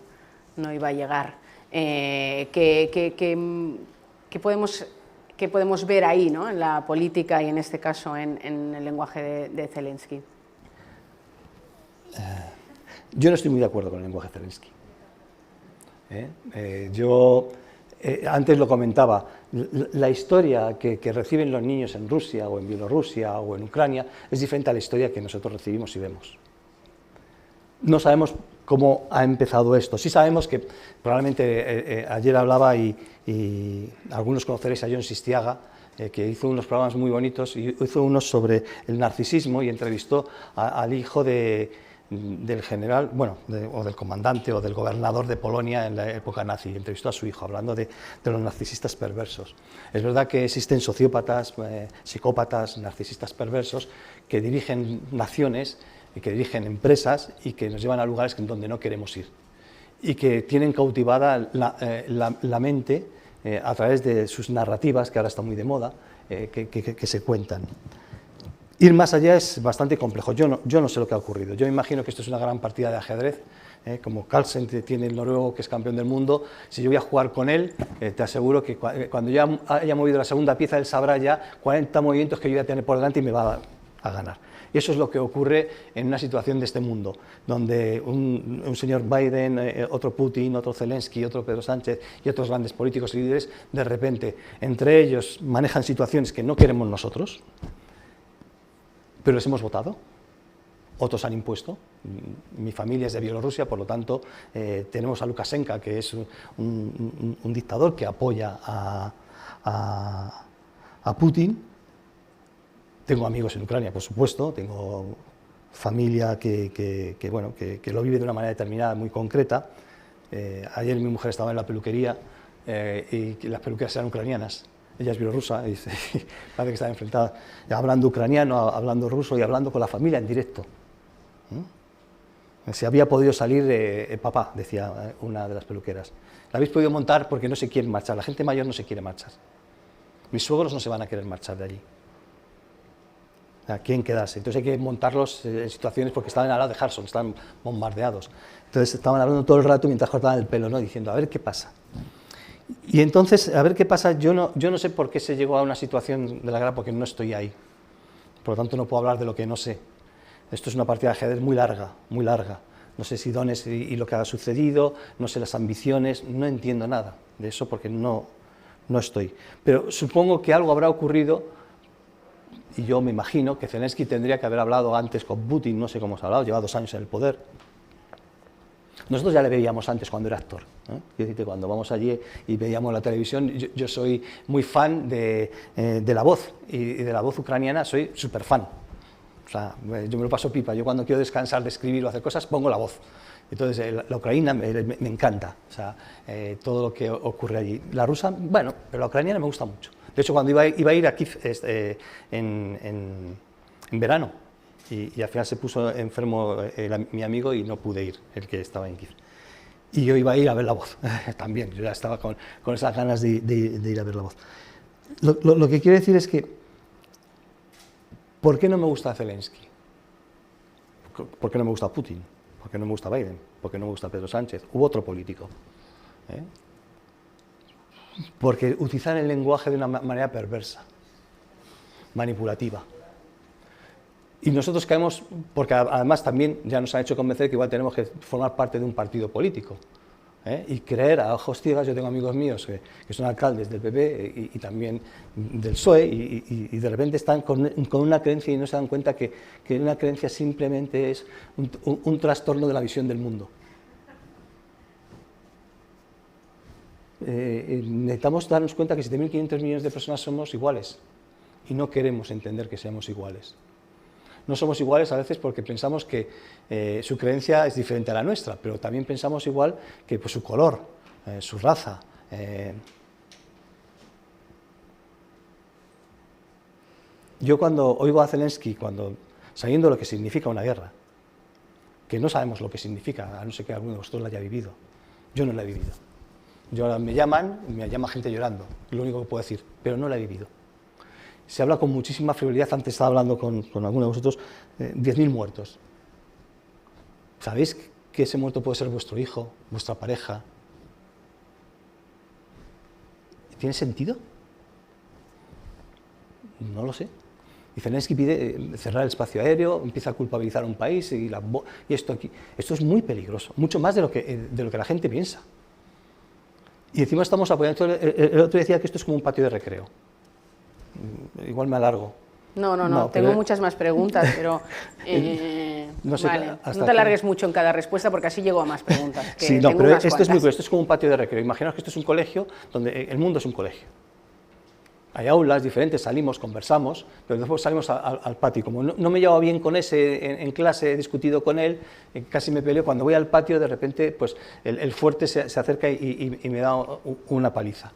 a llegar? ¿Qué podemos ver ahí, ¿no? En la política y en este caso en el lenguaje de Zelensky? Yo no estoy muy de acuerdo con el lenguaje de Zelensky. Yo antes lo comentaba, la historia que reciben los niños en Rusia o en Bielorrusia o en Ucrania es diferente a la historia que nosotros recibimos y vemos. No sabemos cómo ha empezado esto. Sí sabemos que probablemente ayer hablaba y algunos conoceréis a Jon Sistiaga, que hizo unos programas muy bonitos y hizo unos sobre el narcisismo y entrevistó al hijo del general, bueno, o del comandante o del gobernador de Polonia en la época nazi. Entrevistó a su hijo hablando de los narcisistas perversos. Es verdad que existen sociópatas, psicópatas, narcisistas perversos que dirigen naciones y que dirigen empresas y que nos llevan a lugares en donde no queremos ir y que tienen cautivada la mente a través de sus narrativas, que ahora está muy de moda, que se cuentan. Ir más allá es bastante complejo. Yo no sé lo que ha ocurrido. Yo me imagino que esto es una gran partida de ajedrez, como Carlsen tiene el noruego que es campeón del mundo. Si yo voy a jugar con él, te aseguro que cuando ya haya movido la segunda pieza, él sabrá ya 40 movimientos que yo voy a tener por delante y me va a ganar. Y eso es lo que ocurre en una situación de este mundo, donde un señor Biden, otro Putin, otro Zelensky, otro Pedro Sánchez y otros grandes políticos y líderes, de repente, entre ellos manejan situaciones que no queremos nosotros, pero les hemos votado, otros han impuesto. Mi familia es de Bielorrusia, por lo tanto, tenemos a Lukashenko, que es un dictador que apoya a Putin. Tengo amigos en Ucrania, por supuesto, tengo familia que lo vive de una manera determinada, muy concreta. Ayer mi mujer estaba en la peluquería y las peluqueras eran ucranianas. Ella es bielorrusa y parece que está enfrentada, hablando ucraniano, hablando ruso y hablando con la familia en directo. Si había podido salir papá, decía una de las peluqueras. La habéis podido montar porque no se quieren marchar, la gente mayor no se quiere marchar. Mis suegros no se van a querer marchar de allí. ¿Quién quedarse? Entonces hay que montarlos en situaciones porque estaban al lado de Kherson, estaban bombardeados. Entonces estaban hablando todo el rato mientras cortaban el pelo, ¿no? Diciendo, a ver qué pasa. Y entonces, a ver qué pasa, yo no sé por qué se llegó a una situación de la guerra porque no estoy ahí. Por lo tanto, no puedo hablar de lo que no sé. Esto es una partida de ajedrez muy larga, muy larga. No sé si Donetsk y lo que ha sucedido, no sé las ambiciones, no entiendo nada de eso porque no estoy. Pero supongo que algo habrá ocurrido y yo me imagino que Zelensky tendría que haber hablado antes con Putin, no sé cómo se ha hablado, lleva 2 años en el poder. Nosotros ya le veíamos antes cuando era actor. Quiero decirte, cuando vamos allí y veíamos la televisión, yo soy muy fan de La Voz y de La Voz ucraniana, soy súper fan. O sea, yo me lo paso pipa. Yo cuando quiero descansar de escribir o hacer cosas, pongo la voz. Entonces, la ucraniana me encanta, o sea, todo lo que ocurre allí. La rusa, bueno, pero la ucraniana me gusta mucho. De hecho, cuando iba a ir a Kiev en verano, y al final se puso enfermo mi amigo y no pude ir, el que estaba en Kiev. Y yo iba a ir a ver la voz, también, yo ya estaba con esas ganas de ir a ver la voz. Lo que quiero decir es que, ¿por qué no me gusta Zelensky? ¿Por qué no me gusta Putin? ¿Por qué no me gusta Biden? ¿Por qué no me gusta Pedro Sánchez? Hubo otro político. Porque utilizan el lenguaje de una manera perversa, manipulativa. Y nosotros caemos, porque además también ya nos han hecho convencer que igual tenemos que formar parte de un partido político. Y creer a ojos ciegas, yo tengo amigos míos que son alcaldes del PP y también del PSOE y de repente están con una creencia y no se dan cuenta que una creencia simplemente es un trastorno de la visión del mundo. Necesitamos darnos cuenta que 7.500 millones de personas somos iguales y no queremos entender que seamos iguales. No somos iguales a veces porque pensamos que su creencia es diferente a la nuestra, pero también pensamos igual que pues, su color, su raza. Yo cuando oigo a Zelensky, sabiendo lo que significa una guerra, que no sabemos lo que significa, a no ser que alguno de vosotros la haya vivido, yo no la he vivido. Me llama gente llorando, es lo único que puedo decir, pero no la he vivido. Se habla con muchísima frivolidad, antes estaba hablando con alguno de vosotros, 10.000 muertos. ¿Sabéis que ese muerto puede ser vuestro hijo, vuestra pareja? ¿Tiene sentido? No lo sé. Y Zelensky pide cerrar el espacio aéreo, empieza a culpabilizar a un país y esto es muy peligroso, mucho más de lo que la gente piensa. Y encima estamos apoyando, el otro decía que esto es como un patio de recreo. Igual me alargo. No, tengo muchas más preguntas, pero no sé, vale, no te alargues mucho en cada respuesta porque así llego a más preguntas. Sí, no, pero esto es muy curioso, esto es como un patio de recreo. Imaginaos que esto es un colegio donde el mundo es un colegio. Hay aulas diferentes, salimos, conversamos, pero después salimos al patio. Como no me llevo bien con ese en clase, he discutido con él, casi me peleo. Cuando voy al patio, de repente, pues el fuerte se acerca y me da una paliza.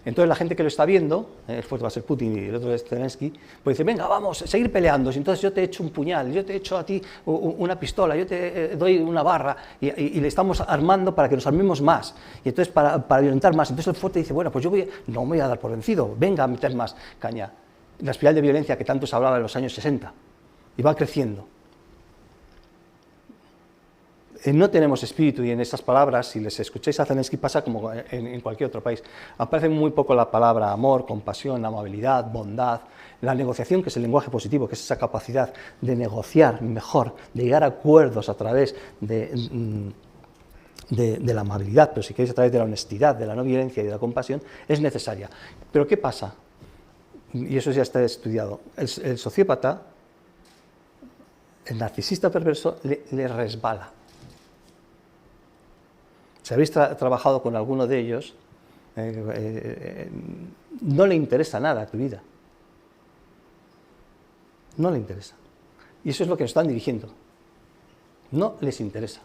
Entonces la gente que lo está viendo, el fuerte va a ser Putin y el otro es Zelensky, pues dice, venga, vamos, seguir peleando, entonces yo te echo un puñal, yo te echo a ti una pistola, yo te doy una barra, y le estamos armando para que nos armemos más, y entonces para violentar más. Entonces el fuerte dice, bueno, pues no me voy a dar por vencido, venga a meter más caña. La espiral de violencia que tanto se hablaba en los años 60, y va creciendo. No tenemos espíritu, y en esas palabras, si les escucháis a Zelensky, pasa como en cualquier otro país. Aparece muy poco la palabra amor, compasión, amabilidad, bondad, la negociación, que es el lenguaje positivo, que es esa capacidad de negociar mejor, de llegar a acuerdos a través de la amabilidad, pero si queréis a través de la honestidad, de la no violencia y de la compasión, es necesaria. Pero ¿qué pasa? Y eso ya está estudiado. El sociópata, el narcisista perverso, le resbala. Si habéis trabajado con alguno de ellos, no le interesa nada a tu vida. No le interesa. Y eso es lo que nos están dirigiendo. No les interesa.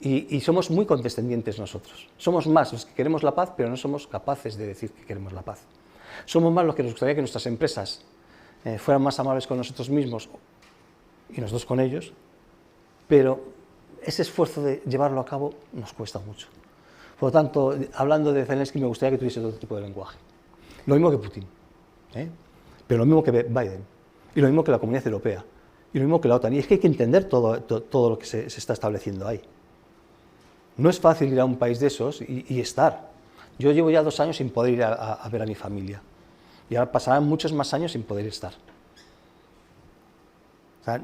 Y somos muy condescendientes nosotros. Somos más los que queremos la paz, pero no somos capaces de decir que queremos la paz. Somos más los que nos gustaría que nuestras empresas fueran más amables con nosotros mismos y nosotros con ellos, pero ese esfuerzo de llevarlo a cabo nos cuesta mucho. Por lo tanto, hablando de Zelensky, me gustaría que tuviese otro tipo de lenguaje. Lo mismo que Putin, pero lo mismo que Biden, y lo mismo que la Comunidad Europea, y lo mismo que la OTAN. Y es que hay que entender todo lo que se está estableciendo ahí. No es fácil ir a un país de esos y estar. Yo llevo ya 2 años sin poder ir a ver a mi familia, y ahora pasarán muchos más años sin poder estar. O sea,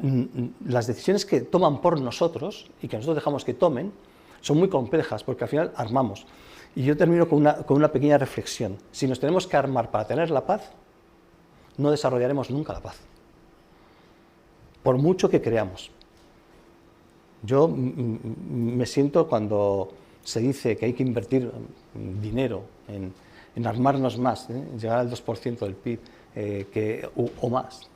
las decisiones que toman por nosotros y que nosotros dejamos que tomen son muy complejas porque al final armamos. Y yo termino con una pequeña reflexión. Si nos tenemos que armar para tener la paz, no desarrollaremos nunca la paz, por mucho que creamos. Yo me siento cuando se dice que hay que invertir dinero en armarnos más, llegar al 2% del PIB o más.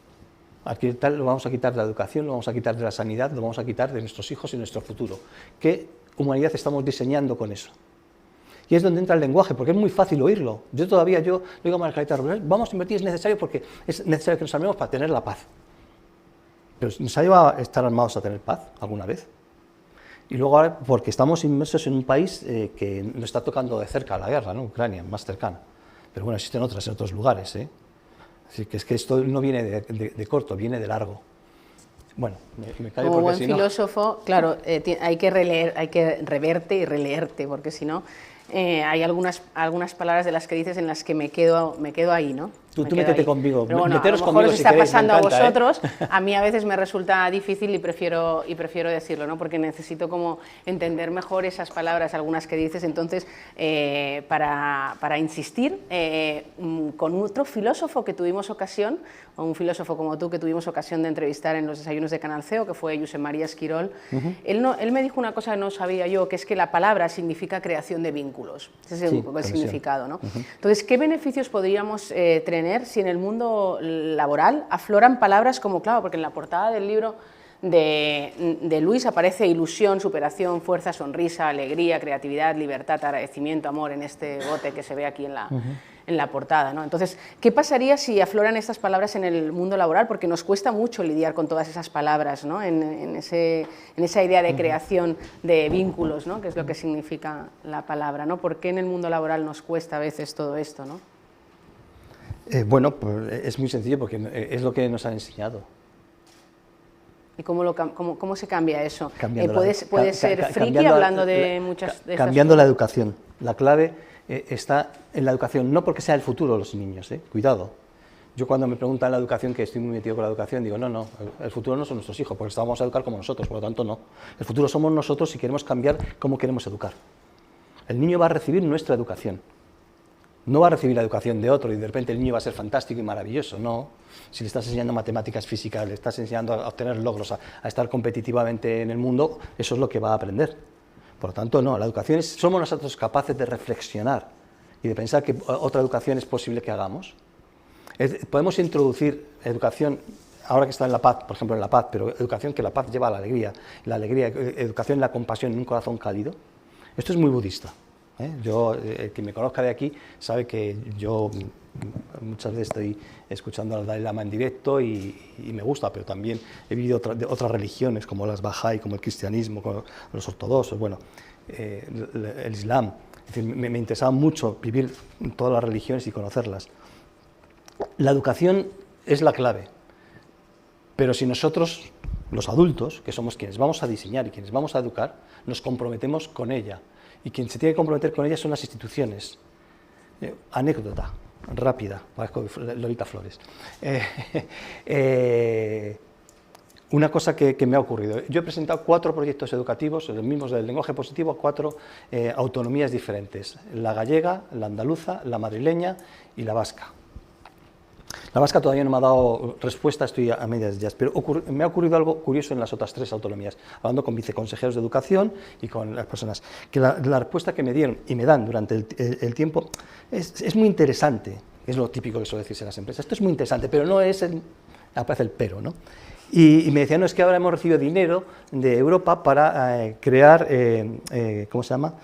Aquí lo vamos a quitar de la educación, lo vamos a quitar de la sanidad, lo vamos a quitar de nuestros hijos y nuestro futuro. ¿Qué humanidad estamos diseñando con eso? Y es donde entra el lenguaje, porque es muy fácil oírlo. Yo le digo a Margarita Rubial, vamos a invertir, es necesario porque es necesario que nos armemos para tener la paz. Pero ¿nos ha llevado a estar armados a tener paz alguna vez? Y luego ahora, porque estamos inmersos en un país que nos está tocando de cerca la guerra, ¿no? Ucrania, más cercana. Pero bueno, existen otras en otros lugares, ¿eh? Así que es que esto no viene de corto, viene de largo. Bueno, me callo como porque buen si no... filósofo, claro, hay que releer, hay que reverte y releerte, porque si no, hay algunas palabras de las que dices en las que me quedo ahí, ¿no? Tú métete conmigo, pero bueno, meteros a lo mejor conmigo os si está queréis, pasando me encanta, a vosotros, a mí a veces me resulta difícil y prefiero decirlo, ¿no? Porque necesito como entender mejor esas palabras, algunas que dices, entonces, para insistir, con otro filósofo que tuvimos ocasión, o un filósofo como tú que tuvimos ocasión de entrevistar en los desayunos de Canal CEO, que fue Josep María Esquirol, él me dijo una cosa que no sabía yo, que es que la palabra significa creación de vínculos. Ese es un poco el significado, ¿no? Entonces, ¿qué beneficios podríamos tener si en el mundo laboral afloran palabras como, claro, porque en la portada del libro de Luis aparece ilusión, superación, fuerza, sonrisa, alegría, creatividad, libertad, agradecimiento, amor, en este bote que se ve aquí en la portada, ¿no? Entonces, ¿qué pasaría si afloran estas palabras en el mundo laboral? Porque nos cuesta mucho lidiar con todas esas palabras, ¿no? en esa idea de creación de vínculos, ¿no? Que es lo que significa la palabra, ¿no? ¿Por qué en el mundo laboral nos cuesta a veces todo esto, ¿no? Bueno, pues es muy sencillo porque es lo que nos han enseñado. ¿Y cómo se cambia eso? ¿Puede ser friki hablando de muchas de estas cambiando la educación. La clave está en la educación, no porque sea el futuro de los niños, cuidado. Yo cuando me preguntan la educación, que estoy muy metido con la educación, digo, no, el futuro no son nuestros hijos, porque vamos a educar como nosotros, por lo tanto no. El futuro somos nosotros si queremos cambiar cómo queremos educar. El niño va a recibir nuestra educación. No va a recibir la educación de otro y de repente el niño va a ser fantástico y maravilloso, no. Si le estás enseñando matemáticas físicas, le estás enseñando a obtener logros, a estar competitivamente en el mundo, eso es lo que va a aprender. Por lo tanto, no, la educación somos nosotros capaces de reflexionar y de pensar que otra educación es posible que hagamos. Podemos introducir educación, ahora que está en la paz, por ejemplo en la paz, pero educación que la paz lleva a la alegría, educación en la compasión, en un corazón cálido. Esto es muy budista. Yo, el que me conozca de aquí sabe que yo muchas veces estoy escuchando al Dalai Lama en directo y me gusta, pero también he vivido otras religiones como las Bahá'í, como el cristianismo, como los ortodoxos, bueno, el Islam. Es decir, me interesaba mucho vivir todas las religiones y conocerlas. La educación es la clave, pero si nosotros, los adultos, que somos quienes vamos a diseñar y quienes vamos a educar, nos comprometemos con ella. Y quien se tiene que comprometer con ella son las instituciones. Anécdota rápida, parezco Lolita Flores. Una cosa que me ha ocurrido. Yo he presentado 4 proyectos educativos, los mismos del lenguaje positivo, a 4 autonomías diferentes. La gallega, la andaluza, la madrileña y la vasca. La vasca todavía no me ha dado respuesta, estoy a medias ya, pero me ha ocurrido algo curioso en las otras 3 autonomías, hablando con viceconsejeros de educación y con las personas, que la respuesta que me dieron y me dan durante el tiempo es muy interesante, es lo típico que suele decirse en las empresas, esto es muy interesante, pero no es, aparece el pero, ¿no? Y me decían, no, es que ahora hemos recibido dinero de Europa para crear, ¿cómo se llama?,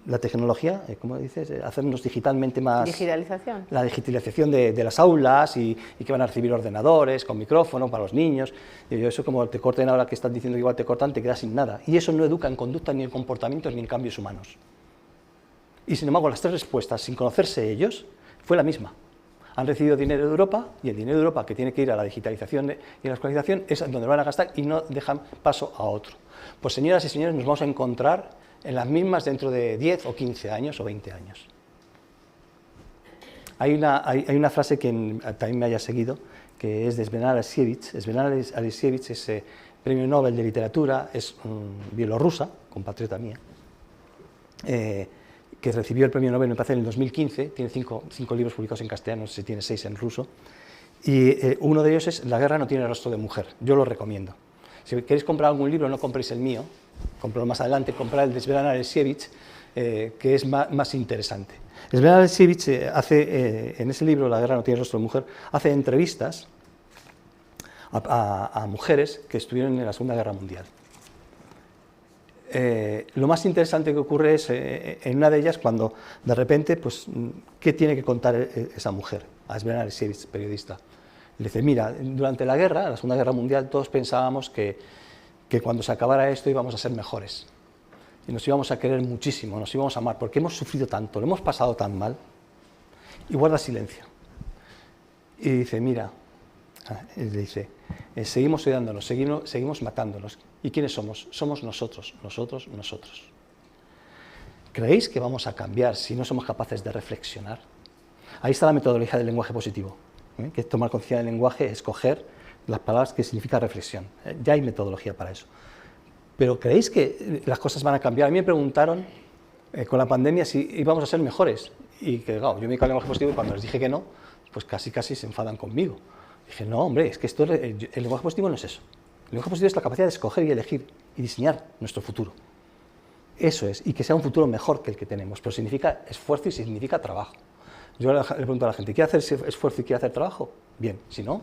la tecnología, ¿cómo dices?, hacernos digitalmente más... Digitalización. La digitalización de las aulas y que van a recibir ordenadores con micrófono para los niños. Y yo, eso como te corten ahora que están diciendo que igual te cortan, te quedas sin nada. Y eso no educa en conducta, ni en comportamientos, ni en cambios humanos. Y sin embargo, las 3 respuestas, sin conocerse ellos, fue la misma. Han recibido dinero de Europa y el dinero de Europa que tiene que ir a la digitalización y a la escolarización es donde lo van a gastar y no dejan paso a otro. Pues señoras y señores, nos vamos a encontrar en las mismas dentro de 10 o 15 años o 20 años. Hay una frase que también me haya seguido, que es de Svenal Alexievich. Svenal Alexievich es premio Nobel de Literatura, es bielorrusa, compatriota mía, que recibió el premio Nobel, me parece, en el 2015, tiene 5 libros publicados en castellano, no sé si tiene 6 en ruso, y uno de ellos es La guerra no tiene rostro de mujer. Yo lo recomiendo. Si queréis comprar algún libro, no compréis el mío, comprarlo más adelante, comprar el de Svenal Alexievich, que es más interesante. Sven Alexievich hace, en ese libro, La guerra no tiene rostro de mujer, hace entrevistas a mujeres que estuvieron en la Segunda Guerra Mundial. Lo más interesante que ocurre es en una de ellas cuando de repente, pues, ¿qué tiene que contar esa mujer? A Sven Alexievich, periodista. Le dice, mira, durante la guerra, la Segunda Guerra Mundial, todos pensábamos que cuando se acabara esto íbamos a ser mejores. Y nos íbamos a querer muchísimo, nos íbamos a amar, porque hemos sufrido tanto, lo hemos pasado tan mal. Y guarda silencio. Y dice, mira, le dice, seguimos odiándonos, seguimos matándonos. ¿Y quiénes somos? Somos nosotros, nosotros, nosotros. ¿Creéis que vamos a cambiar si no somos capaces de reflexionar? Ahí está la metodología del lenguaje positivo, que es tomar conciencia del lenguaje, escoger las palabras que significa reflexión. Ya hay metodología para eso. Pero ¿creéis que las cosas van a cambiar? A mí me preguntaron con la pandemia si íbamos a ser mejores. Y que, claro, yo me dedico al lenguaje positivo y cuando les dije que no, pues casi se enfadan conmigo. Dije, no, hombre, es que el lenguaje positivo no es eso. El lenguaje positivo es la capacidad de escoger y elegir y diseñar nuestro futuro. Eso es, y que sea un futuro mejor que el que tenemos, pero significa esfuerzo y significa trabajo. Yo le pregunto a la gente, ¿quiere hacer esfuerzo y quiere hacer trabajo? Bien, si no,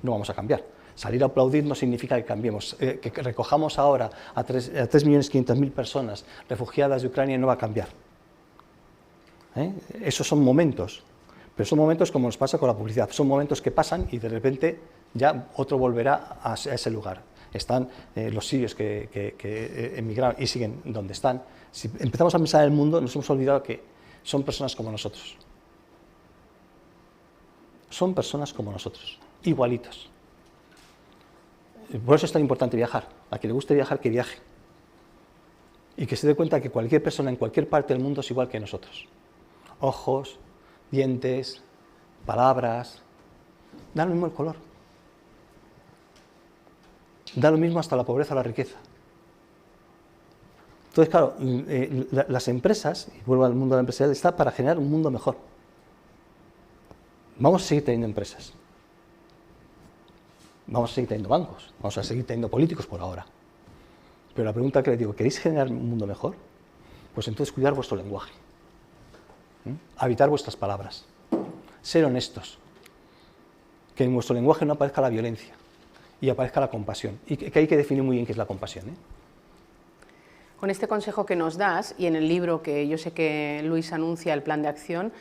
no vamos a cambiar. Salir a aplaudir no significa que cambiemos. Que recojamos ahora a 3.500.000 personas refugiadas de Ucrania no va a cambiar. Esos son momentos, pero son momentos como nos pasa con la publicidad. Son momentos que pasan y de repente ya otro volverá a ese lugar. Están los sirios que emigraron y siguen donde están. Si empezamos a pensar en el mundo, nos hemos olvidado que son personas como nosotros. Son personas como nosotros, igualitos. Por eso es tan importante viajar. A quien le guste viajar, que viaje. Y que se dé cuenta que cualquier persona en cualquier parte del mundo es igual que nosotros. Ojos, dientes, palabras, da lo mismo el color. Da lo mismo hasta la pobreza o la riqueza. Entonces, claro, las empresas, y vuelvo al mundo de la empresarial, está para generar un mundo mejor. Vamos a seguir teniendo empresas. Vamos a seguir teniendo bancos. Vamos a seguir teniendo políticos por ahora. Pero la pregunta que les digo, ¿queréis generar un mundo mejor? Pues entonces cuidar vuestro lenguaje. Habitar vuestras palabras. Ser honestos. Que en vuestro lenguaje no aparezca la violencia y aparezca la compasión. Y que hay que definir muy bien qué es la compasión. Con este consejo que nos das, y en el libro que yo sé que Luis anuncia, el plan de acción,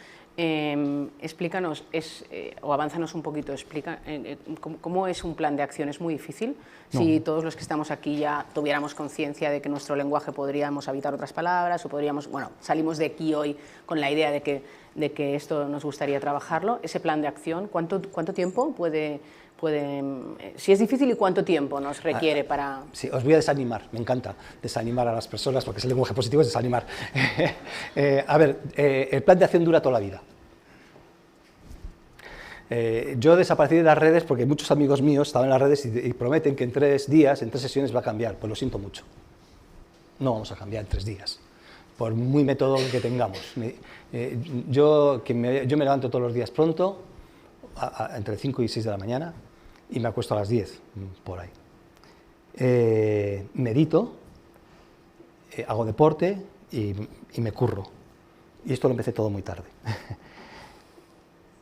explícanos, o avánzanos un poquito, ¿cómo es un plan de acción? ¿Es muy difícil? No. Si todos los que estamos aquí ya tuviéramos conciencia de que nuestro lenguaje podríamos habitar otras palabras, o podríamos, bueno, salimos de aquí hoy con la idea de que esto nos gustaría trabajarlo, ese plan de acción, ¿cuánto tiempo puede, si es difícil, y cuánto tiempo nos requiere para...? Sí, os voy a desanimar, me encanta desanimar a las personas, porque es el lenguaje positivo, es desanimar. A ver, el plan de acción dura toda la vida. Yo desaparecí de las redes porque muchos amigos míos estaban en las redes y prometen que en 3 días, en 3 sesiones va a cambiar. Pues lo siento mucho. No vamos a cambiar en 3 días, por muy método que tengamos. Yo me levanto todos los días pronto, entre 5 y 6 de la mañana, y me acuesto a las 10, por ahí. Medito, hago deporte y me curro. Y esto lo empecé todo muy tarde.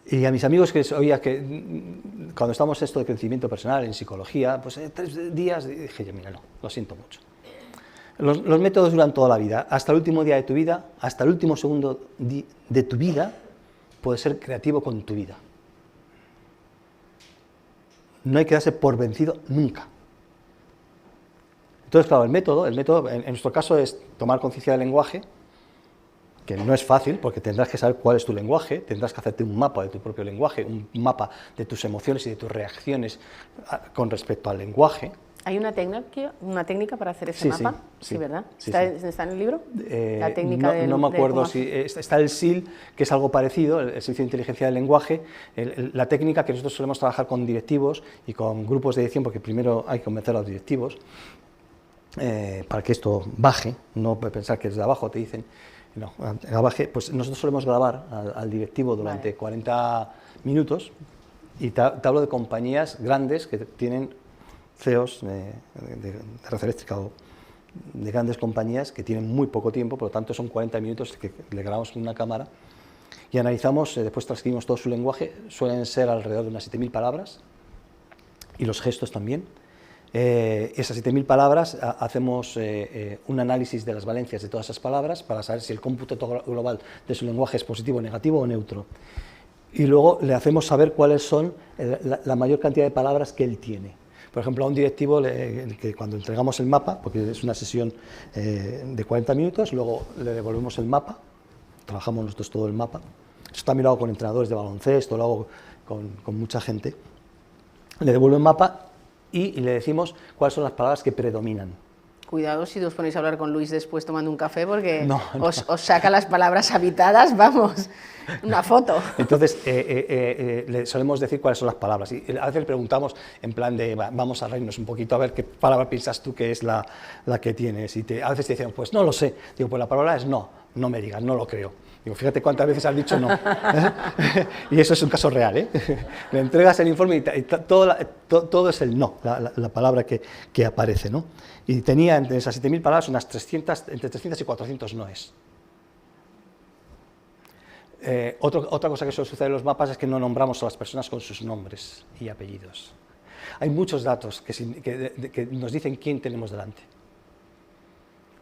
Y a mis amigos que oía que cuando estamos en esto de crecimiento personal, en psicología, pues en 3 días dije, mira, no, lo siento mucho. Los métodos duran toda la vida. Hasta el último día de tu vida, hasta el último segundo de tu vida, puedes ser creativo con tu vida. No hay que darse por vencido nunca. Entonces, claro, el método en nuestro caso es tomar conciencia del lenguaje, que no es fácil, porque tendrás que saber cuál es tu lenguaje, tendrás que hacerte un mapa de tu propio lenguaje, un mapa de tus emociones y de tus reacciones con respecto al lenguaje. ¿Hay una técnica para hacer ese mapa? Sí, ¿verdad? Sí, ¿Está en el libro? La técnica no me acuerdo si está el SIL, que es algo parecido, el Servicio de Inteligencia del Lenguaje, la técnica que nosotros solemos trabajar con directivos y con grupos de dirección, porque primero hay que convencer a los directivos para que esto baje, no pensar que desde abajo te dicen. No, pues nosotros solemos grabar al directivo durante 40 minutos y te hablo de compañías grandes que tienen CEOs de red eléctrica o de grandes compañías que tienen muy poco tiempo, por lo tanto son 40 minutos que le grabamos con una cámara y analizamos, después transcribimos todo su lenguaje, suelen ser alrededor de unas 7000 palabras, y los gestos también. Esas 7000 palabras hacemos un análisis de las valencias de todas esas palabras para saber si el cómputo global de su lenguaje es positivo, negativo o neutro. Y luego le hacemos saber cuáles son la mayor cantidad de palabras que él tiene. Por ejemplo, a un directivo, que cuando entregamos el mapa, porque es una sesión de 40 minutos, luego le devolvemos el mapa, trabajamos nosotros todo el mapa. Esto también lo hago con entrenadores de baloncesto, lo hago con mucha gente. Le devuelvo el mapa y le decimos cuáles son las palabras que predominan. Cuidado si os ponéis a hablar con Luis después tomando un café, porque No. os saca las palabras habitadas, vamos, una foto. Entonces, le solemos decir cuáles son las palabras. Y a veces le preguntamos en plan de, vamos a reírnos un poquito, a ver qué palabra piensas tú que es la que tienes. Y a veces te dicen, pues no lo sé. Digo, pues la palabra es no, no me digas, no lo creo. Digo, fíjate cuántas veces has dicho no. Y eso es un caso real, ¿eh? Le entregas el informe y todo es el no, la palabra que aparece, ¿no? Y tenía entre esas 7000 palabras unas 300, entre 300 y 400 noes. Otra cosa que suele suceder en los mapas es que no nombramos a las personas con sus nombres y apellidos. Hay muchos datos que nos dicen quién tenemos delante.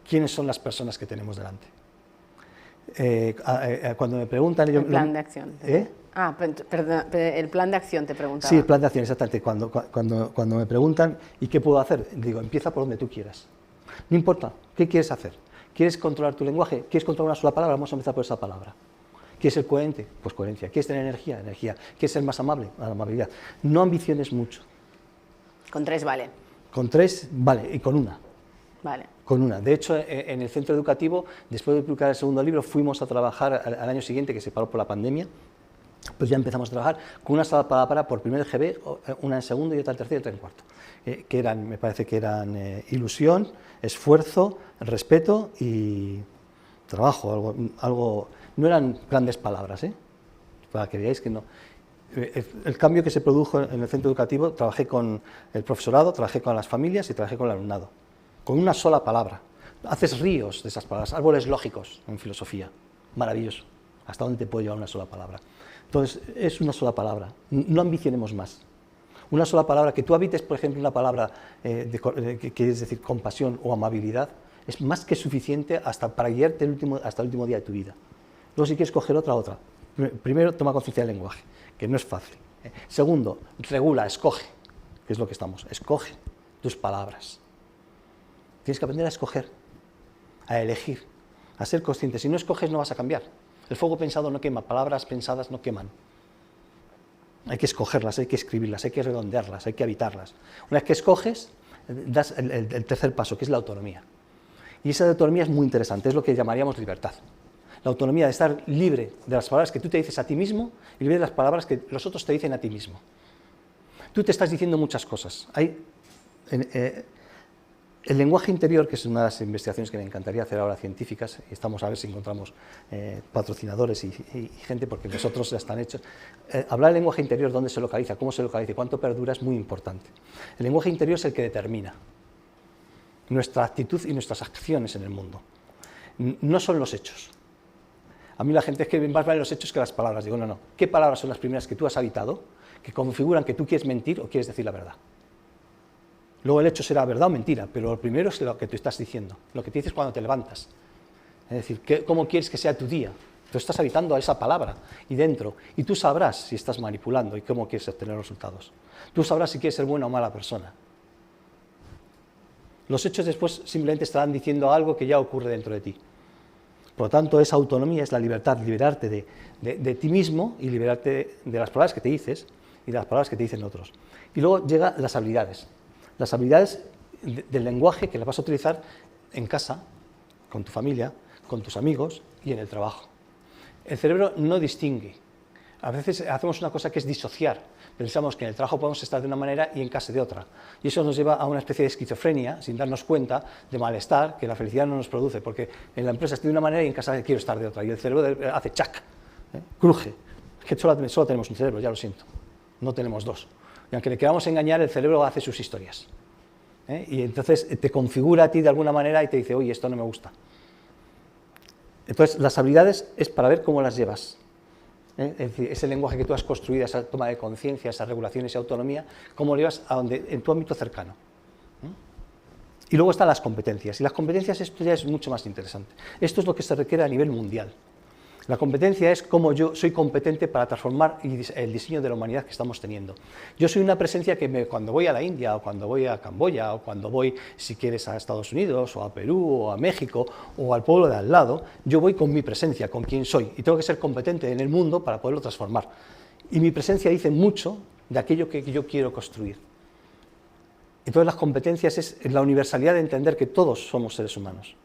¿Quiénes son las personas que tenemos delante? Cuando me preguntan... El plan de acción. Perdón, el plan de acción te preguntaba. Sí, el plan de acción, exactamente. Cuando me preguntan, ¿y qué puedo hacer? Digo, empieza por donde tú quieras. No importa, ¿qué quieres hacer? ¿Quieres controlar tu lenguaje? ¿Quieres controlar una sola palabra? Vamos a empezar por esa palabra. ¿Quieres ser coherente? Pues coherencia. ¿Quieres tener energía? Energía. ¿Quieres ser más amable? Amabilidad. No ambiciones mucho. Con 3 vale. Con 3 vale, y con una. Vale. Con una. De hecho, en el centro educativo, después de publicar el segundo libro, fuimos a trabajar al año siguiente, que se paró por la pandemia, pues ya empezamos a trabajar con una sola palabra por primer GB, una en segundo y otra en tercero y otra en cuarto, que eran, me parece que eran ilusión, esfuerzo, respeto y trabajo, algo no eran grandes palabras, para que veáis que no. El cambio que se produjo en el centro educativo, trabajé con el profesorado, trabajé con las familias y trabajé con el alumnado, con una sola palabra. Haces ríos de esas palabras, árboles lógicos en filosofía, maravilloso. ¿Hasta dónde te puede llevar una sola palabra? Entonces, es una sola palabra, no ambicionemos más. Una sola palabra, que tú habites, por ejemplo, una palabra que es decir compasión o amabilidad, es más que suficiente hasta para guiarte hasta el último día de tu vida. Luego, si quieres coger otra. Primero, toma conciencia del lenguaje, que no es fácil. Segundo, regula, escoge, que es lo que estamos, escoge tus palabras. Tienes que aprender a escoger, a elegir, a ser consciente. Si no escoges, no vas a cambiar. El fuego pensado no quema, palabras pensadas no queman. Hay que escogerlas, hay que escribirlas, hay que redondearlas, hay que habitarlas. Una vez que escoges, das el tercer paso, que es la autonomía. Y esa autonomía es muy interesante, es lo que llamaríamos libertad. La autonomía de estar libre de las palabras que tú te dices a ti mismo y libre de las palabras que los otros te dicen a ti mismo. Tú te estás diciendo muchas cosas. El lenguaje interior, que es una de las investigaciones que me encantaría hacer ahora científicas, y estamos a ver si encontramos patrocinadores y gente, porque nosotros ya están hechos. Hablar del lenguaje interior, dónde se localiza, cómo se localiza y cuánto perdura es muy importante. El lenguaje interior es el que determina nuestra actitud y nuestras acciones en el mundo. No son los hechos. A mí la gente es que más valen los hechos que las palabras. Digo, no. ¿Qué palabras son las primeras que tú has habitado, que configuran que tú quieres mentir o quieres decir la verdad? Luego el hecho será verdad o mentira, pero lo primero es lo que tú estás diciendo, lo que te dices cuando te levantas. Es decir, ¿cómo quieres que sea tu día? Tú estás habitando a esa palabra y dentro, y tú sabrás si estás manipulando y cómo quieres obtener resultados. Tú sabrás si quieres ser buena o mala persona. Los hechos después simplemente estarán diciendo algo que ya ocurre dentro de ti. Por lo tanto, esa autonomía es la libertad, liberarte de ti mismo y liberarte de las palabras que te dices y de las palabras que te dicen otros. Y luego llegan las habilidades. Las habilidades del lenguaje que las vas a utilizar en casa, con tu familia, con tus amigos y en el trabajo. El cerebro no distingue. A veces hacemos una cosa que es disociar. Pensamos que en el trabajo podemos estar de una manera y en casa de otra. Y eso nos lleva a una especie de esquizofrenia, sin darnos cuenta, de malestar, que la felicidad no nos produce, porque en la empresa estoy de una manera y en casa quiero estar de otra. Y el cerebro hace chac, cruje. Es que solo tenemos un cerebro, ya lo siento. No tenemos dos. Y aunque le queramos engañar, el cerebro hace sus historias. Y entonces te configura a ti de alguna manera y te dice, oye, esto no me gusta. Entonces, las habilidades es para ver cómo las llevas. Es decir, ese lenguaje que tú has construido, esa toma de conciencia, esa regulación, esa autonomía, cómo lo llevas a donde, en tu ámbito cercano. Y luego están las competencias, y las competencias esto ya es mucho más interesante. Esto es lo que se requiere a nivel mundial. La competencia es cómo yo soy competente para transformar el diseño de la humanidad que estamos teniendo. Yo soy una presencia que cuando voy a la India, o cuando voy a Camboya, o cuando voy, si quieres, a Estados Unidos, o a Perú, o a México, o al pueblo de al lado, yo voy con mi presencia, con quién soy, y tengo que ser competente en el mundo para poderlo transformar. Y mi presencia dice mucho de aquello que yo quiero construir. Entonces las competencias es la universalidad de entender que todos somos seres humanos.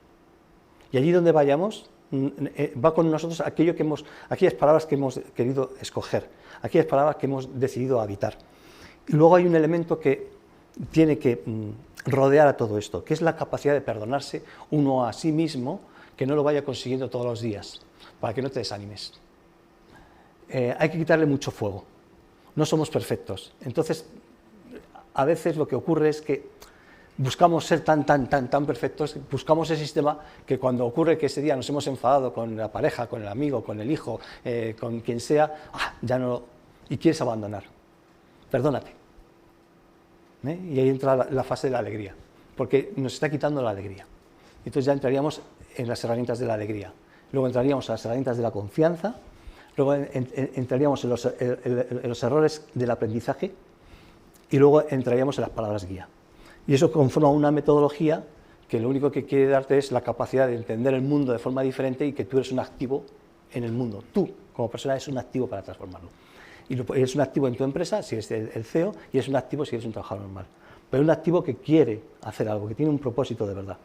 Y allí donde vayamos, va con nosotros aquellas palabras que hemos querido escoger, aquellas palabras que hemos decidido habitar. Y luego hay un elemento que tiene que rodear a todo esto, que es la capacidad de perdonarse uno a sí mismo, que no lo vaya consiguiendo todos los días, para que no te desanimes. Hay que quitarle mucho fuego. No somos perfectos. Entonces, a veces lo que ocurre es que buscamos ser tan perfectos, buscamos ese sistema que cuando ocurre que ese día nos hemos enfadado con la pareja, con el amigo, con el hijo, con quien sea, ya no, y quieres abandonar. Perdónate. Y ahí entra la fase de la alegría, porque nos está quitando la alegría. Entonces ya entraríamos en las herramientas de la alegría, luego entraríamos a las herramientas de la confianza, luego entraríamos en los errores del aprendizaje y luego entraríamos en las palabras guía. Y eso conforma una metodología que lo único que quiere darte es la capacidad de entender el mundo de forma diferente y que tú eres un activo en el mundo. Tú, como persona, eres un activo para transformarlo. Y eres un activo en tu empresa, si eres el CEO, y eres un activo si eres un trabajador normal. Pero un activo que quiere hacer algo, que tiene un propósito de verdad.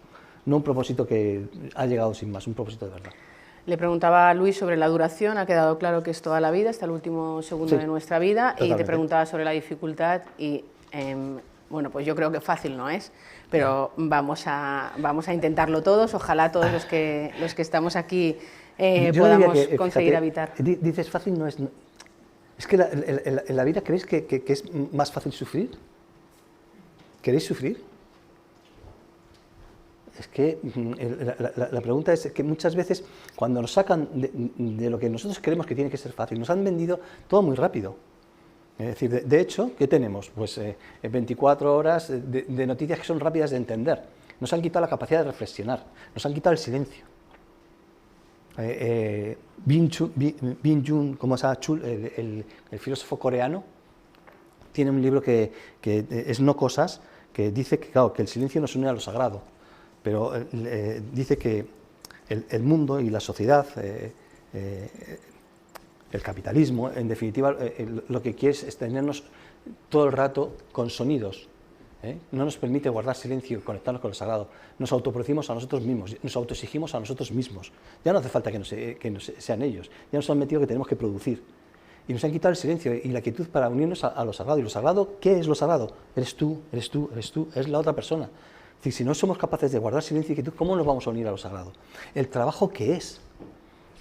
No un propósito que ha llegado sin más, un propósito de verdad. Le preguntaba a Luis sobre la duración, ha quedado claro que es toda la vida, hasta el último segundo de nuestra vida, totalmente. Y te preguntaba sobre la dificultad y... bueno, pues yo creo que fácil no es, pero vamos a intentarlo todos, ojalá todos los que estamos aquí podamos conseguir fíjate, habitar. Dices fácil no es... Es que en la vida, ¿creéis que es más fácil sufrir? ¿Queréis sufrir? Es que la pregunta es que muchas veces cuando nos sacan de lo que nosotros creemos que tiene que ser fácil, nos han vendido todo muy rápido. Es decir, de hecho, ¿qué tenemos? Pues 24 horas de noticias que son rápidas de entender. Nos han quitado la capacidad de reflexionar, nos han quitado el silencio. Bin Jun, ¿cómo se llama? Chul, el filósofo coreano, tiene un libro que es No Cosas, que dice que, claro, que el silencio nos une a lo sagrado, pero dice que el mundo y la sociedad, el capitalismo, en definitiva, lo que quiere es tenernos todo el rato con sonidos. No nos permite guardar silencio y conectarnos con lo sagrado. Nos autoproducimos a nosotros mismos, nos autoexigimos a nosotros mismos. Ya no hace falta que sean ellos, ya nos han metido que tenemos que producir. Y nos han quitado el silencio y la quietud para unirnos a lo sagrado. ¿Y lo sagrado qué es lo sagrado? Eres tú, eres tú, eres tú, es la otra persona. Es decir, si no somos capaces de guardar silencio y quietud, ¿cómo nos vamos a unir a lo sagrado? El trabajo que es.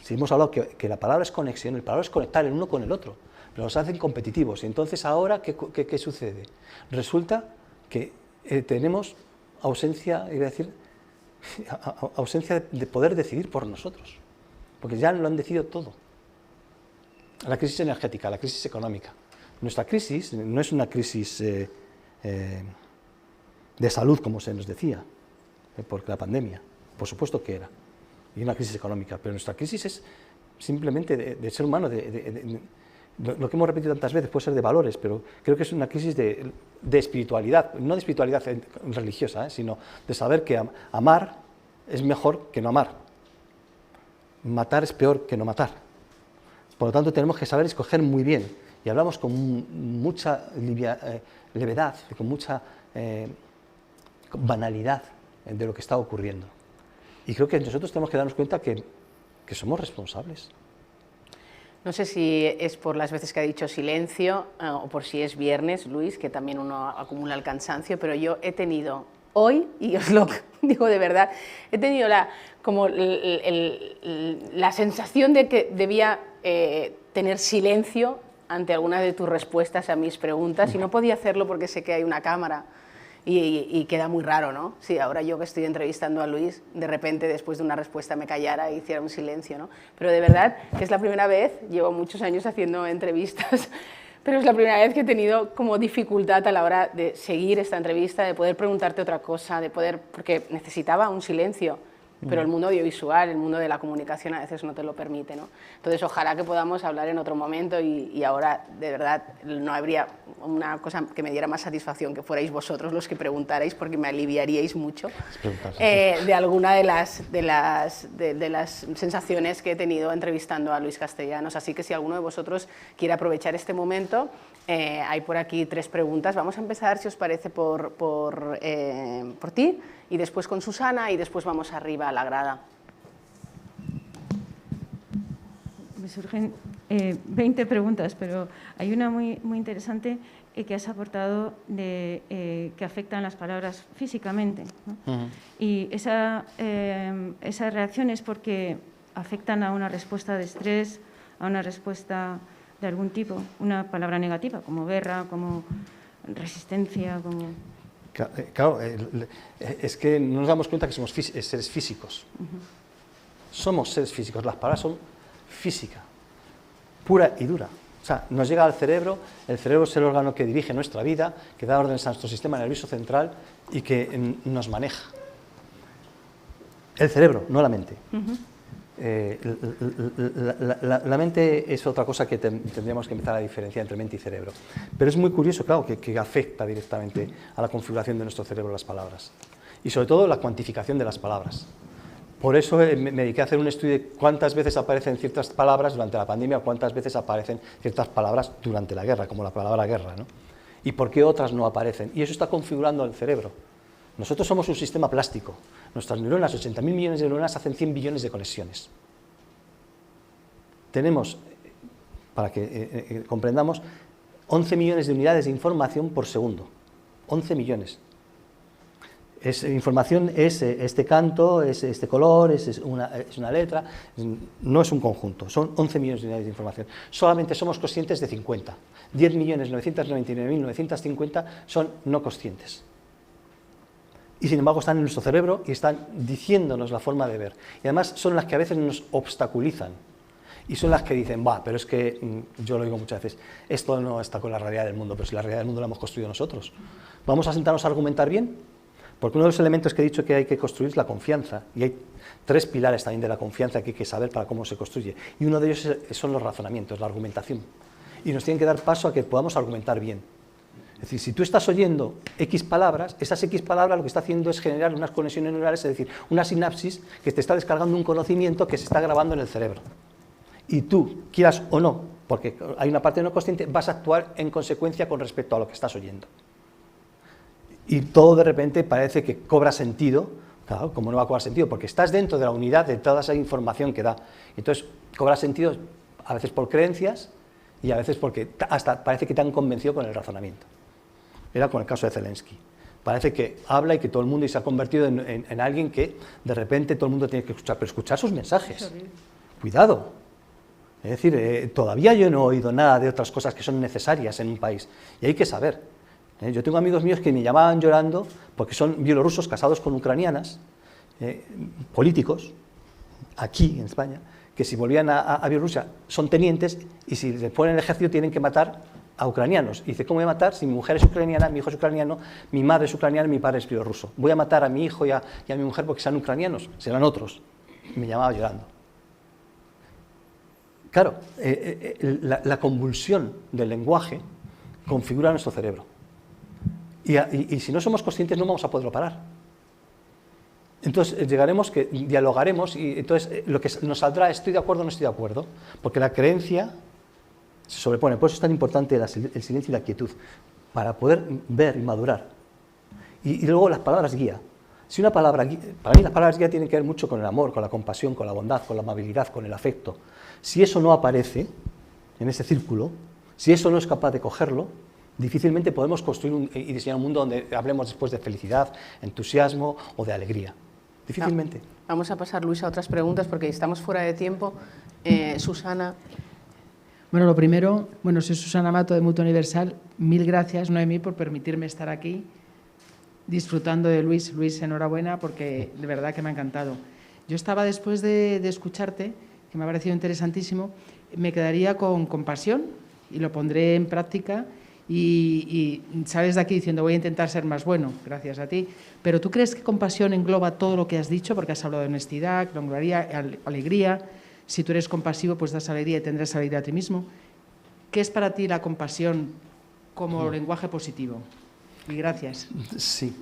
Si hemos hablado que la palabra es conexión, el palabra es conectar el uno con el otro, pero nos hacen competitivos. Y entonces ahora, ¿qué sucede? Resulta que tenemos ausencia, iba a decir, ausencia de poder decidir por nosotros, porque ya lo han decidido todo. La crisis energética, la crisis económica. Nuestra crisis no es una crisis de salud, como se nos decía, por la pandemia, por supuesto que era, y una crisis económica, pero nuestra crisis es simplemente de ser humano, lo que hemos repetido tantas veces, puede ser de valores, pero creo que es una crisis de espiritualidad, no de espiritualidad religiosa, sino de saber que amar es mejor que no amar, matar es peor que no matar. Por lo tanto, tenemos que saber escoger muy bien, y hablamos con mucha levedad, con mucha banalidad de lo que está ocurriendo. Y creo que nosotros tenemos que darnos cuenta que somos responsables. No sé si es por las veces que ha dicho silencio o por si es viernes, Luis, que también uno acumula el cansancio, pero yo he tenido hoy, y os lo digo de verdad, he tenido la sensación de que debía tener silencio ante algunas de tus respuestas a mis preguntas y no podía hacerlo porque sé que hay una cámara y queda muy raro, ¿no? Si ahora yo que estoy entrevistando a Luis, de repente después de una respuesta me callara y hiciera un silencio, ¿no? Pero de verdad que es la primera vez, llevo muchos años haciendo entrevistas, pero es la primera vez que he tenido como dificultad a la hora de seguir esta entrevista, de poder preguntarte otra cosa, de poder, porque necesitaba un silencio. Pero el mundo audiovisual, el mundo de la comunicación a veces no te lo permite, ¿no? Entonces ojalá que podamos hablar en otro momento y ahora de verdad no habría una cosa que me diera más satisfacción que fuerais vosotros los que preguntarais, porque me aliviaríais mucho de alguna de las sensaciones que he tenido entrevistando a Luis Castellanos. Así que si alguno de vosotros quiere aprovechar este momento, hay por aquí 3 preguntas. Vamos a empezar, si os parece, por ti, y después con Susana, y después vamos arriba a la grada. Me surgen 20 preguntas, pero hay una muy interesante que has aportado que afectan las palabras físicamente, ¿no? Y esa reacción es porque afectan a una respuesta de estrés, a una respuesta de algún tipo, una palabra negativa, como guerra, como resistencia, como... Claro, es que no nos damos cuenta que somos seres físicos. Somos seres físicos, las palabras son física, pura y dura. O sea, nos llega al cerebro, el cerebro es el órgano que dirige nuestra vida, que da órdenes a nuestro sistema nervioso central y que nos maneja. El cerebro, no la mente. La mente es otra cosa que tendríamos que empezar a diferenciar entre mente y cerebro. Pero es muy curioso, claro, que afecta directamente a la configuración de nuestro cerebro las palabras. Y sobre todo la cuantificación de las palabras. Por eso me dediqué a hacer un estudio de cuántas veces aparecen ciertas palabras durante la pandemia o cuántas veces aparecen ciertas palabras durante la guerra, como la palabra guerra, ¿no? Y por qué otras no aparecen. Y eso está configurando el cerebro. Nosotros somos un sistema plástico. Nuestras neuronas, 80.000 millones de neuronas, hacen 100 billones de conexiones. Tenemos, para que comprendamos, 11 millones de unidades de información por segundo. 11 millones. Información es este canto, es este color, es una letra, no es un conjunto, son 11 millones de unidades de información. Solamente somos conscientes de 50. 10.999.950 son no conscientes. Y sin embargo están en nuestro cerebro y están diciéndonos la forma de ver. Y además son las que a veces nos obstaculizan. Y son las que dicen, pero es que, yo lo digo muchas veces, esto no está con la realidad del mundo, pero si la realidad del mundo la hemos construido nosotros. ¿Vamos a sentarnos a argumentar bien? Porque uno de los elementos que he dicho que hay que construir es la confianza. Y hay 3 pilares también de la confianza que hay que saber para cómo se construye. Y uno de ellos son los razonamientos, la argumentación. Y nos tienen que dar paso a que podamos argumentar bien. Es decir, si tú estás oyendo X palabras, esas X palabras lo que está haciendo es generar unas conexiones neurales, es decir, una sinapsis que te está descargando un conocimiento que se está grabando en el cerebro. Y tú, quieras o no, porque hay una parte no consciente, vas a actuar en consecuencia con respecto a lo que estás oyendo. Y todo de repente parece que cobra sentido. Claro, ¿cómo no va a cobrar sentido? Porque estás dentro de la unidad de toda esa información que da. Entonces, cobra sentido a veces por creencias y a veces porque hasta parece que te han convencido con el razonamiento. Era con el caso de Zelensky. Parece que habla y que todo el mundo se ha convertido en alguien que de repente todo el mundo tiene que escuchar, pero escuchar sus mensajes. Cuidado. Es decir, todavía yo no he oído nada de otras cosas que son necesarias en un país. Y hay que saber. Yo tengo amigos míos que me llamaban llorando porque son bielorrusos casados con ucranianas, políticos, aquí en España, que si volvían a Bielorrusia son tenientes y si les ponen el ejército tienen que matar a ucranianos. Y dice, ¿cómo voy a matar si mi mujer es ucraniana, mi hijo es ucraniano, mi madre es ucraniana y mi padre es bielorruso? Voy a matar a mi hijo y a mi mujer porque sean ucranianos, serán otros. Y me llamaba llorando. Claro, la convulsión del lenguaje configura nuestro cerebro. Y si no somos conscientes no vamos a poderlo parar. Entonces llegaremos, que dialogaremos y entonces lo que nos saldrá es estoy de acuerdo o no estoy de acuerdo, porque la creencia se sobrepone. Por eso es tan importante el silencio y la quietud, para poder ver y madurar. Y luego las palabras guía. Si una palabra, para mí las palabras guía tienen que ver mucho con el amor, con la compasión, con la bondad, con la amabilidad, con el afecto. Si eso no aparece en ese círculo, si eso no es capaz de cogerlo, difícilmente podemos construir y diseñar un mundo donde hablemos después de felicidad, entusiasmo o de alegría. Difícilmente. Vamos a pasar, Luis, a otras preguntas porque estamos fuera de tiempo. Susana. Bueno, lo primero, soy Susana Mato de Mutua Universal. Mil gracias, Noemí, por permitirme estar aquí. disfrutando de Luis. Luis, enhorabuena porque de verdad que me ha encantado. Yo estaba, después de escucharte, que me ha parecido interesantísimo, me quedaría con compasión y lo pondré en práctica y sales de aquí diciendo voy a intentar ser más bueno, gracias a ti. Pero ¿tú crees que compasión engloba todo lo que has dicho? Porque has hablado de honestidad, alegría. Si tú eres compasivo, pues das alegría y tendrás alegría a ti mismo. ¿Qué es para ti la compasión como lenguaje positivo? Y gracias. Sí,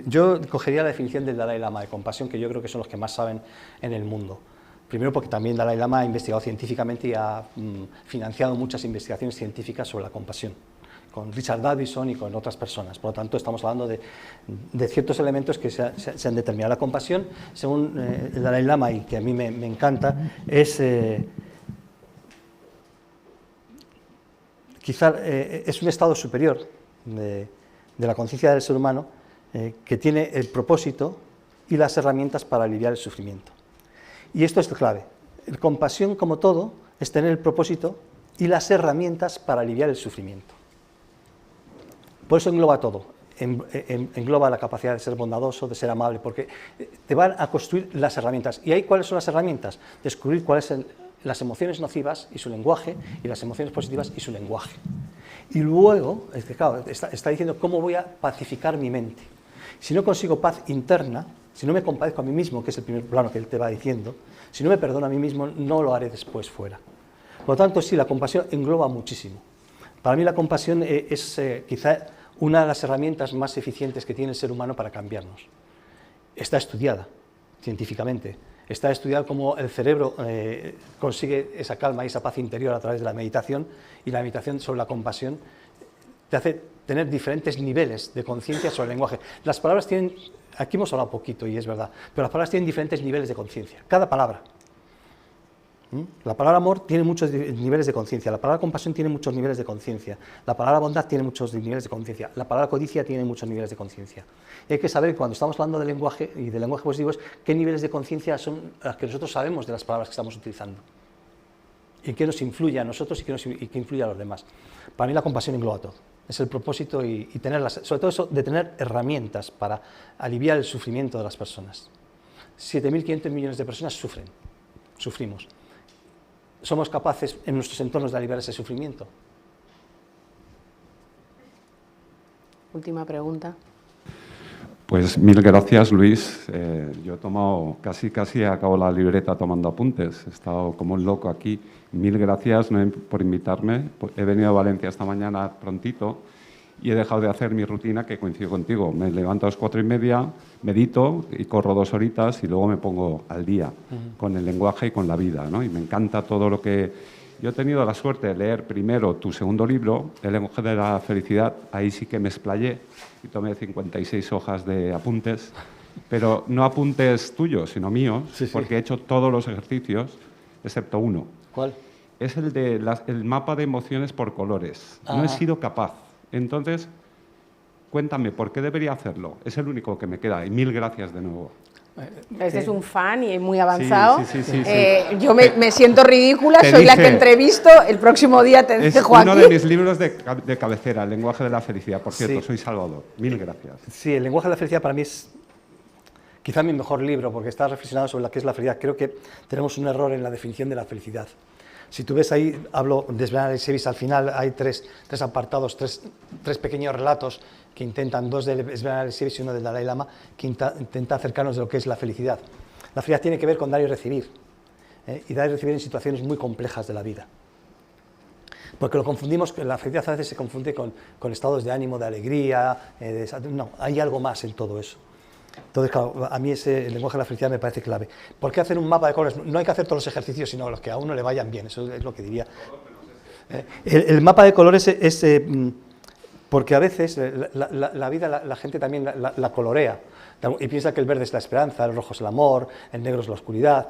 yo cogería la definición del Dalai Lama de compasión, que yo creo que son los que más saben en el mundo. Primero porque también Dalai Lama ha investigado científicamente y ha financiado muchas investigaciones científicas sobre la compasión, con Richard Davidson y con otras personas. Por lo tanto, estamos hablando de ciertos elementos que se han determinado. La compasión, según el Dalai Lama, y que a mí me encanta, es quizá es un estado superior de la conciencia del ser humano que tiene el propósito y las herramientas para aliviar el sufrimiento. Y esto es clave. La compasión, como todo, es tener el propósito y las herramientas para aliviar el sufrimiento. Por eso engloba todo. Engloba la capacidad de ser bondadoso, de ser amable, porque te van a construir las herramientas. ¿Y ahí cuáles son las herramientas? Descubrir cuáles son las emociones nocivas y su lenguaje, y las emociones positivas y su lenguaje. Y luego, claro, está diciendo cómo voy a pacificar mi mente. Si no consigo paz interna, si no me compadezco a mí mismo, que es el primer plano que él te va diciendo, si no me perdono a mí mismo, no lo haré después fuera. Por lo tanto, sí, la compasión engloba muchísimo. Para mí la compasión es quizá una de las herramientas más eficientes que tiene el ser humano para cambiarnos. Está estudiada científicamente. Está estudiado cómo el cerebro consigue esa calma y esa paz interior a través de la meditación, y la meditación sobre la compasión te hace tener diferentes niveles de conciencia sobre el lenguaje. Las palabras tienen, aquí hemos hablado poquito y es verdad, pero las palabras tienen diferentes niveles de conciencia, cada palabra. La palabra amor tiene muchos niveles de conciencia, la palabra compasión tiene muchos niveles de conciencia, la palabra bondad tiene muchos niveles de conciencia, la palabra codicia tiene muchos niveles de conciencia. Y hay que saber que cuando estamos hablando de lenguaje y de lenguaje positivo, qué niveles de conciencia son las que nosotros sabemos de las palabras que estamos utilizando. Y qué nos influye a nosotros y qué influye a los demás. Para mí la compasión engloba todo. Es el propósito y tenerlas, sobre todo eso de tener herramientas para aliviar el sufrimiento de las personas. 7.500 millones de personas sufrimos. ¿Somos capaces en nuestros entornos de aliviar ese sufrimiento? Última pregunta. Pues mil gracias, Luis. Yo he tomado, casi acabo la libreta tomando apuntes. He estado como un loco aquí. Mil gracias por invitarme. He venido a Valencia esta mañana prontito y he dejado de hacer mi rutina, que coincido contigo. Me levanto a las 4:30, medito y corro 2 horitas y luego me pongo al día con el lenguaje y con la vida, ¿no? Y me encanta todo lo que... Yo he tenido la suerte de leer primero tu segundo libro, El lenguaje de la felicidad. Ahí sí que me explayé y tomé 56 hojas de apuntes, pero no apuntes tuyos, sino míos, porque he hecho todos los ejercicios, excepto uno. ¿Cuál? Es el de el mapa de emociones por colores. No he sido capaz. Entonces, cuéntame, ¿por qué debería hacerlo? Es el único que me queda. Y mil gracias de nuevo. Este es un fan y muy avanzado. Sí. Yo me siento ridícula, soy la que entrevisto, el próximo día te dejo aquí. Es uno de mis libros de cabecera, El lenguaje de la felicidad. Por cierto, soy Salvador. Mil gracias. Sí, El lenguaje de la felicidad para mí es quizá mi mejor libro, porque está reflexionado sobre lo que es la felicidad. Creo que tenemos un error en la definición de la felicidad. Si tú ves ahí, hablo de Sven Alexeyevich, al final hay tres apartados, tres pequeños relatos que intentan, 2 de Sven Alexeyevich y 1 del Dalai Lama, que intenta acercarnos de lo que es la felicidad. La felicidad tiene que ver con dar y recibir, y dar y recibir en situaciones muy complejas de la vida. Porque lo confundimos, la felicidad a veces se confunde con estados de ánimo, de alegría, no, hay algo más en todo eso. Entonces, claro, a mí el lenguaje de la felicidad me parece clave. ¿Por qué hacer un mapa de colores? No hay que hacer todos los ejercicios, sino los que a uno le vayan bien, eso es lo que diría. El mapa de colores es porque a veces la vida, la gente también la colorea, y piensa que el verde es la esperanza, el rojo es el amor, el negro es la oscuridad.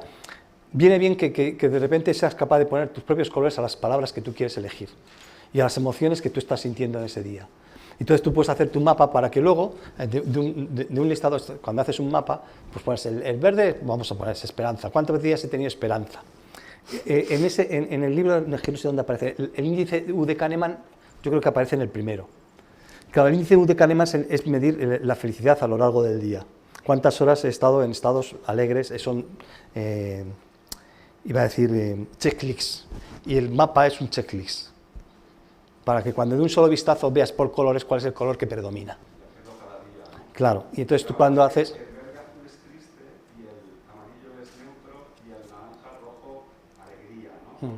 Viene bien que de repente seas capaz de poner tus propios colores a las palabras que tú quieres elegir y a las emociones que tú estás sintiendo en ese día. Entonces tú puedes hacer tu mapa para que luego, de un listado, cuando haces un mapa, pues pones el verde, vamos a poner esperanza. ¿Cuántos días he tenido esperanza? En el libro, no es que no sé dónde aparece, el índice U de Kahneman, yo creo que aparece en el primero. Claro, el índice de Kahneman es medir la felicidad a lo largo del día. ¿Cuántas horas he estado en estados alegres? Son, iba a decir, checklists. Y el mapa es un checklist. Para que cuando de un solo vistazo veas por colores cuál es el color que predomina. Claro, y entonces tú cuando haces... El verde azul es triste y el amarillo es neutro y el naranja rojo alegría, ¿no?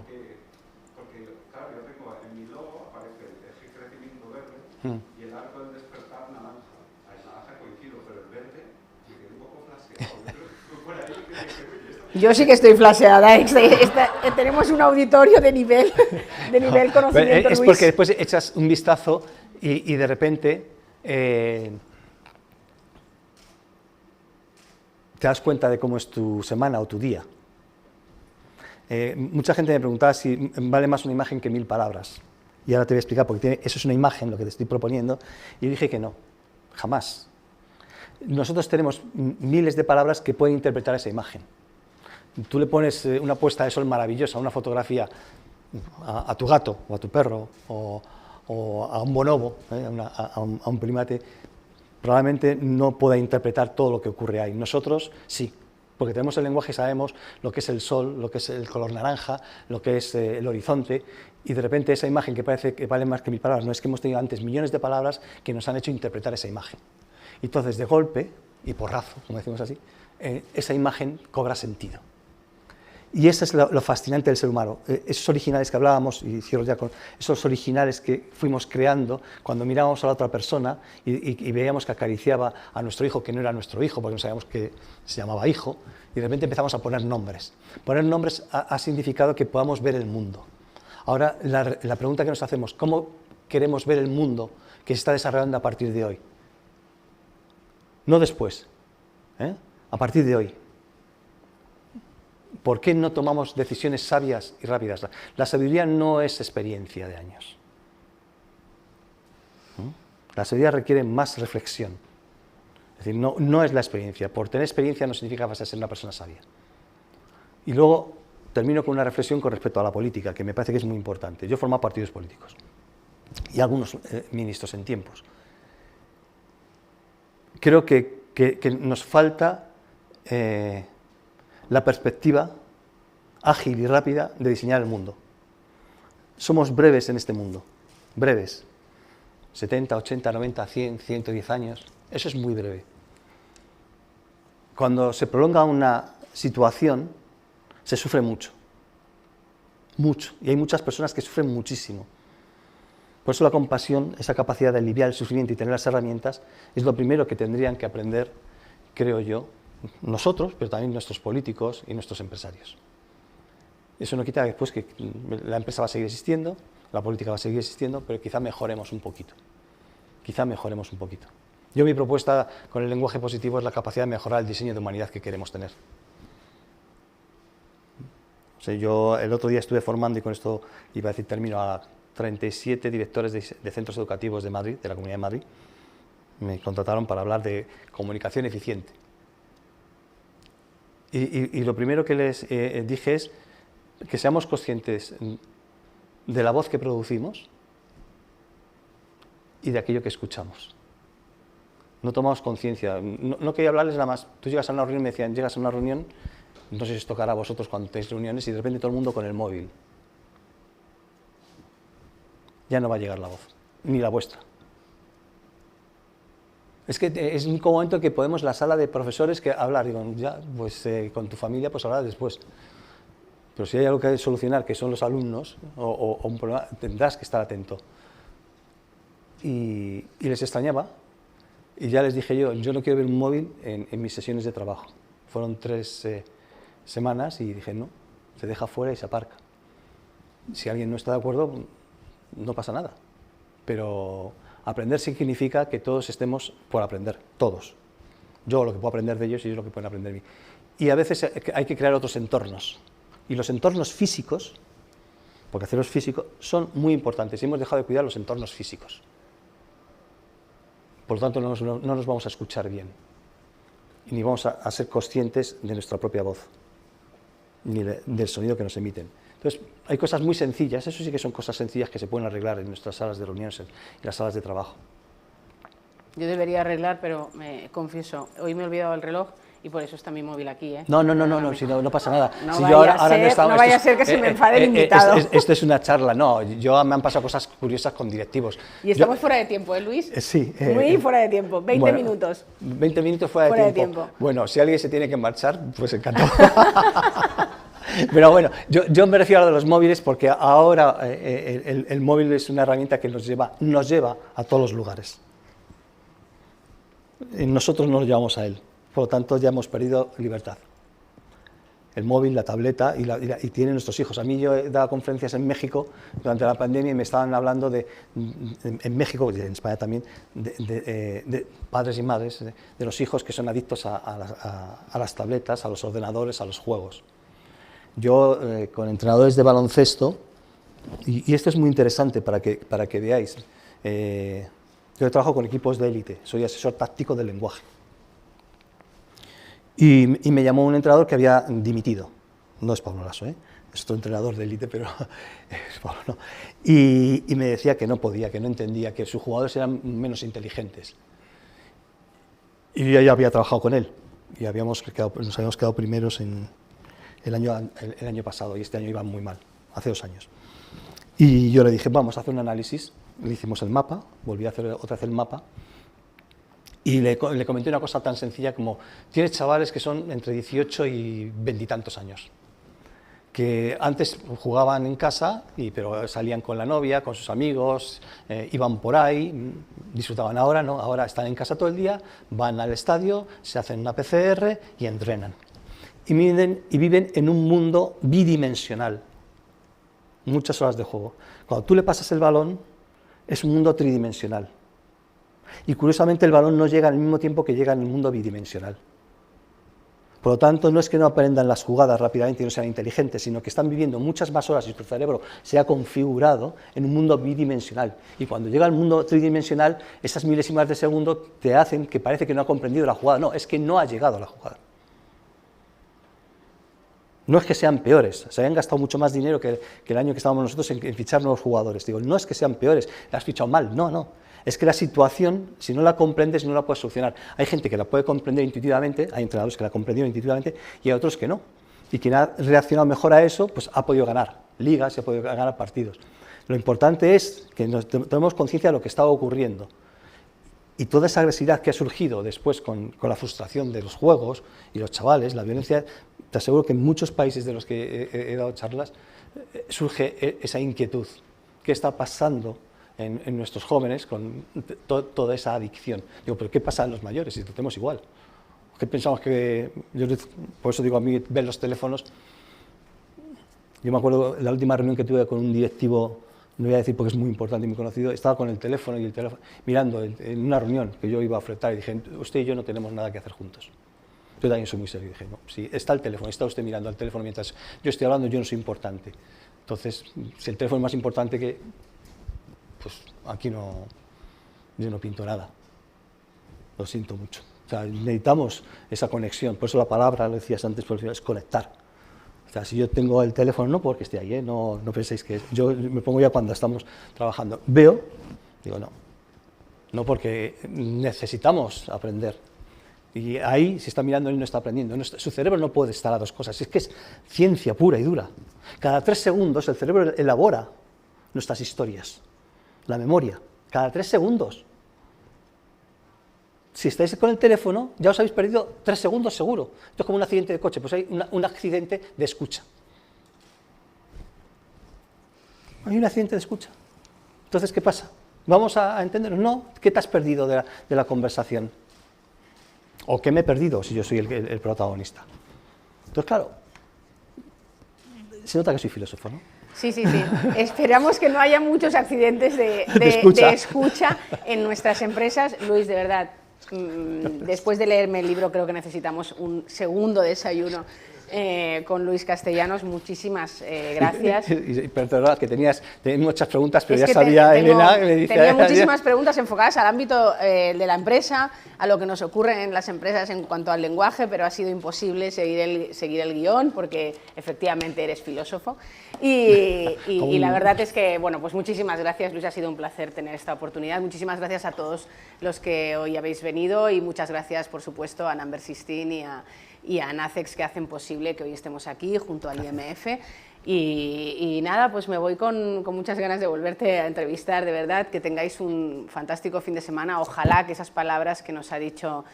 Porque claro, yo tengo en mi logo aparece el eje crecimiento verde y el arco del despertar naranja. El naranja coincido, pero el verde me quedé un poco flasheado. Por ahí que dije, uy, esto... Yo sí que estoy flasheada. Tenemos un auditorio de nivel conocimiento, Es Luis. porque después echas un vistazo y de repente te das cuenta de cómo es tu semana o tu día. Mucha gente me preguntaba si vale más una imagen que 1000 palabras. Y ahora te voy a explicar, porque eso es una imagen, lo que te estoy proponiendo. Y yo dije que no, jamás. Nosotros tenemos miles de palabras que pueden interpretar esa imagen. Tú le pones una puesta de sol maravillosa, una fotografía a tu gato o a tu perro o a un bonobo, a un primate, probablemente no pueda interpretar todo lo que ocurre ahí. Nosotros sí, porque tenemos el lenguaje, sabemos lo que es el sol, lo que es el color naranja, lo que es el horizonte, y de repente esa imagen que parece que vale más que 1000 palabras, no es que hemos tenido antes millones de palabras que nos han hecho interpretar esa imagen. Entonces, de golpe, y porrazo, como decimos así, esa imagen cobra sentido. Y eso es lo fascinante del ser humano. Esos originales que hablábamos, y cierro ya con esos originales que fuimos creando cuando mirábamos a la otra persona y veíamos que acariciaba a nuestro hijo, que no era nuestro hijo, porque no sabíamos que se llamaba hijo, y de repente empezamos a poner nombres. Poner nombres ha significado que podamos ver el mundo. Ahora, la pregunta que nos hacemos, ¿cómo queremos ver el mundo que se está desarrollando a partir de hoy? No después, a partir de hoy. ¿Por qué no tomamos decisiones sabias y rápidas? La sabiduría no es experiencia de años. La sabiduría requiere más reflexión. Es decir, no es la experiencia. Por tener experiencia no significa que vas a ser una persona sabia. Y luego termino con una reflexión con respecto a la política, que me parece que es muy importante. Yo he formado partidos políticos y algunos ministros en tiempos. Creo que nos falta la perspectiva ágil y rápida de diseñar el mundo. Somos breves en este mundo, breves. 70, 80, 90, 100, 110 años, eso es muy breve. Cuando se prolonga una situación, se sufre mucho, mucho, y hay muchas personas que sufren muchísimo. Por eso la compasión, esa capacidad de aliviar el sufrimiento y tener las herramientas, es lo primero que tendrían que aprender, creo yo, nosotros, pero también nuestros políticos y nuestros empresarios. Eso no quita después que la empresa va a seguir existiendo, la política va a seguir existiendo, pero quizá mejoremos un poquito. Quizá mejoremos un poquito. Yo mi propuesta con el lenguaje positivo es la capacidad de mejorar el diseño de humanidad que queremos tener. O sea, yo el otro día estuve formando, y con esto iba a decir termino, a 37 directores de centros educativos de Madrid, de la Comunidad de Madrid. Me contrataron para hablar de comunicación eficiente. Y lo primero que les dije es que seamos conscientes de la voz que producimos y de aquello que escuchamos. No tomamos conciencia. No quería hablarles nada más. Tú llegas a una reunión, me decían, llegas a una reunión, no sé si os tocará a vosotros cuando tenéis reuniones, y de repente todo el mundo con el móvil. Ya no va a llegar la voz, ni la vuestra. Es que es un único momento que podemos en la sala de profesores que hablar, digo, ya, pues con tu familia pues hablar después. Pero si hay algo que solucionar, que son los alumnos, o un problema, tendrás que estar atento. Y les extrañaba, y ya les dije yo no quiero ver un móvil en mis sesiones de trabajo. Fueron 3 semanas y dije, no, se deja fuera y se aparca. Si alguien no está de acuerdo, no pasa nada. Pero aprender significa que todos estemos por aprender, todos. Yo lo que puedo aprender de ellos y ellos lo que pueden aprender de mí. Y a veces hay que crear otros entornos. Y los entornos físicos, porque hacerlos físicos, son muy importantes. Y hemos dejado de cuidar los entornos físicos. Por lo tanto, no nos vamos a escuchar bien. Ni vamos a ser conscientes de nuestra propia voz, ni del sonido que nos emiten. Entonces, hay cosas muy sencillas, eso sí que son cosas sencillas que se pueden arreglar en nuestras salas de reuniones y las salas de trabajo. Yo debería arreglar, pero me confieso, hoy me he olvidado el reloj y por eso está mi móvil aquí, ¿eh? No, si no pasa nada. No Si vaya yo no vaya a ser que se me enfade el invitado. Esto es una charla, no, me han pasado cosas curiosas con directivos. Y estamos fuera de tiempo, ¿eh, Luis? Sí. Muy fuera de tiempo, 20 minutos. 20 minutos fuera de tiempo. Bueno, si alguien se tiene que marchar, pues encantado. Pero bueno, yo me refiero a lo de los móviles porque ahora el móvil es una herramienta que nos lleva a todos los lugares. Nosotros no lo llevamos a él, por lo tanto ya hemos perdido libertad. El móvil, la tableta y tienen nuestros hijos. A mí yo he dado conferencias en México durante la pandemia y me estaban hablando en México y en España también, de padres y madres, de los hijos que son adictos a las tabletas, a los ordenadores, a los juegos. Yo, con entrenadores de baloncesto, y esto es muy interesante para que veáis, yo trabajo con equipos de élite, soy asesor táctico del lenguaje. Y me llamó un entrenador que había dimitido, no es Pablo Lasso, es otro entrenador de élite, pero es Pablo, no. Y me decía que no podía, que no entendía, que sus jugadores eran menos inteligentes. Y yo ya había trabajado con él, y nos habíamos quedado primeros el año pasado, y este año iban muy mal, hace 2 años. Y yo le dije, vamos a hacer un análisis, le hicimos el mapa, volví a hacer otra vez el mapa, y le comenté una cosa tan sencilla como, tienes chavales que son entre 18 y 20 y tantos años, que antes jugaban en casa, pero salían con la novia, con sus amigos, iban por ahí, disfrutaban. Ahora no, ahora están en casa todo el día, van al estadio, se hacen una PCR y entrenan. Y viven en un mundo bidimensional, muchas horas de juego. Cuando tú le pasas el balón, es un mundo tridimensional. Y curiosamente el balón no llega al mismo tiempo que llega en el mundo bidimensional. Por lo tanto, no es que no aprendan las jugadas rápidamente y no sean inteligentes, sino que están viviendo muchas más horas y tu cerebro se ha configurado en un mundo bidimensional. Y cuando llega al mundo tridimensional, esas milésimas de segundo te hacen que parece que no ha comprendido la jugada. No, es que no ha llegado a la jugada. No es que sean peores, se habían gastado mucho más dinero que el año que estábamos nosotros en fichar nuevos jugadores. Digo, no es que sean peores, la has fichado mal, no. Es que la situación, si no la comprendes, no la puedes solucionar. Hay gente que la puede comprender intuitivamente, hay entrenadores que la comprendieron intuitivamente y hay otros que no. Y quien ha reaccionado mejor a eso, pues ha podido ganar ligas y ha podido ganar partidos. Lo importante es que tomemos conciencia de lo que estaba ocurriendo. Y toda esa agresividad que ha surgido después con la frustración de los juegos y los chavales, la violencia, te aseguro que en muchos países de los que he dado charlas surge esa inquietud. ¿Qué está pasando en nuestros jóvenes con toda esa adicción? Digo, ¿pero qué pasa en los mayores si tratemos igual? ¿Qué pensamos que...? Por eso digo, a mí ver los teléfonos... Yo me acuerdo la última reunión que tuve con un directivo, no voy a decir porque es muy importante y muy conocido, estaba con el teléfono mirando en una reunión que yo iba a ofrecer y dije, usted y yo no tenemos nada que hacer juntos. Yo también soy muy serio y dije, no, si está el teléfono, está usted mirando al teléfono mientras yo estoy hablando, yo no soy importante. Entonces, si el teléfono es más importante que... pues aquí yo no pinto nada. Lo siento mucho. O sea, necesitamos esa conexión. Por eso la palabra, lo decías antes, es conectar. O sea, si yo tengo el teléfono, no porque esté ahí, no penséis que... Yo me pongo ya cuando estamos trabajando. Veo, digo, no porque necesitamos aprender. Y ahí, si está mirando, él no está aprendiendo. Su cerebro no puede estar a dos cosas. Es que es ciencia pura y dura. Cada 3 segundos el cerebro elabora nuestras historias. La memoria. Cada 3 segundos. Si estáis con el teléfono, ya os habéis perdido 3 segundos seguro. Esto es como un accidente de coche, pues hay un accidente de escucha. Hay un accidente de escucha. Entonces, ¿qué pasa? ¿Vamos a entendernos? No. ¿Qué te has perdido de la conversación? ¿O qué me he perdido si yo soy el protagonista? Entonces, claro, se nota que soy filósofo, ¿no? Sí. Esperamos que no haya muchos accidentes de escucha en nuestras empresas. Luis, de verdad, después de leerme el libro creo que necesitamos un segundo desayuno con Luis Castellanos. Muchísimas gracias. Perdona, que tenías muchas preguntas, pero Es ya que sabía Elena que me dice... tenía muchísimas preguntas enfocadas al ámbito de la empresa, a lo que nos ocurre en las empresas en cuanto al lenguaje, pero ha sido imposible seguir el guión porque efectivamente eres filósofo. Y la verdad es que, bueno, pues muchísimas gracias, Luis, ha sido un placer tener esta oportunidad. Muchísimas gracias a todos los que hoy habéis venido y muchas gracias, por supuesto, a Number 16 y a NACEX, que hacen posible que hoy estemos aquí junto al IMF. Y nada, pues me voy con muchas ganas de volverte a entrevistar, de verdad, que tengáis un fantástico fin de semana. Ojalá que esas palabras que nos ha dicho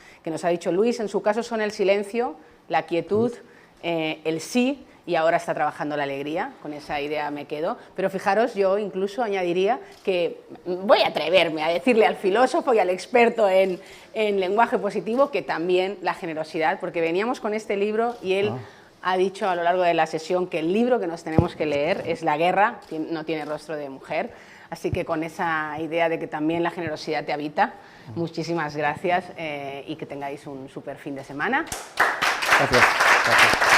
Luis, en su caso son el silencio, la quietud, el sí, y ahora está trabajando la alegría, con esa idea me quedo. Pero fijaros, yo incluso añadiría que voy a atreverme a decirle al filósofo y al experto en lenguaje positivo que también la generosidad, porque veníamos con este libro y él ha dicho a lo largo de la sesión que el libro que nos tenemos que leer es La guerra, no tiene rostro de mujer. Así que con esa idea de que también la generosidad te habita, muchísimas gracias y que tengáis un súper fin de semana. Gracias.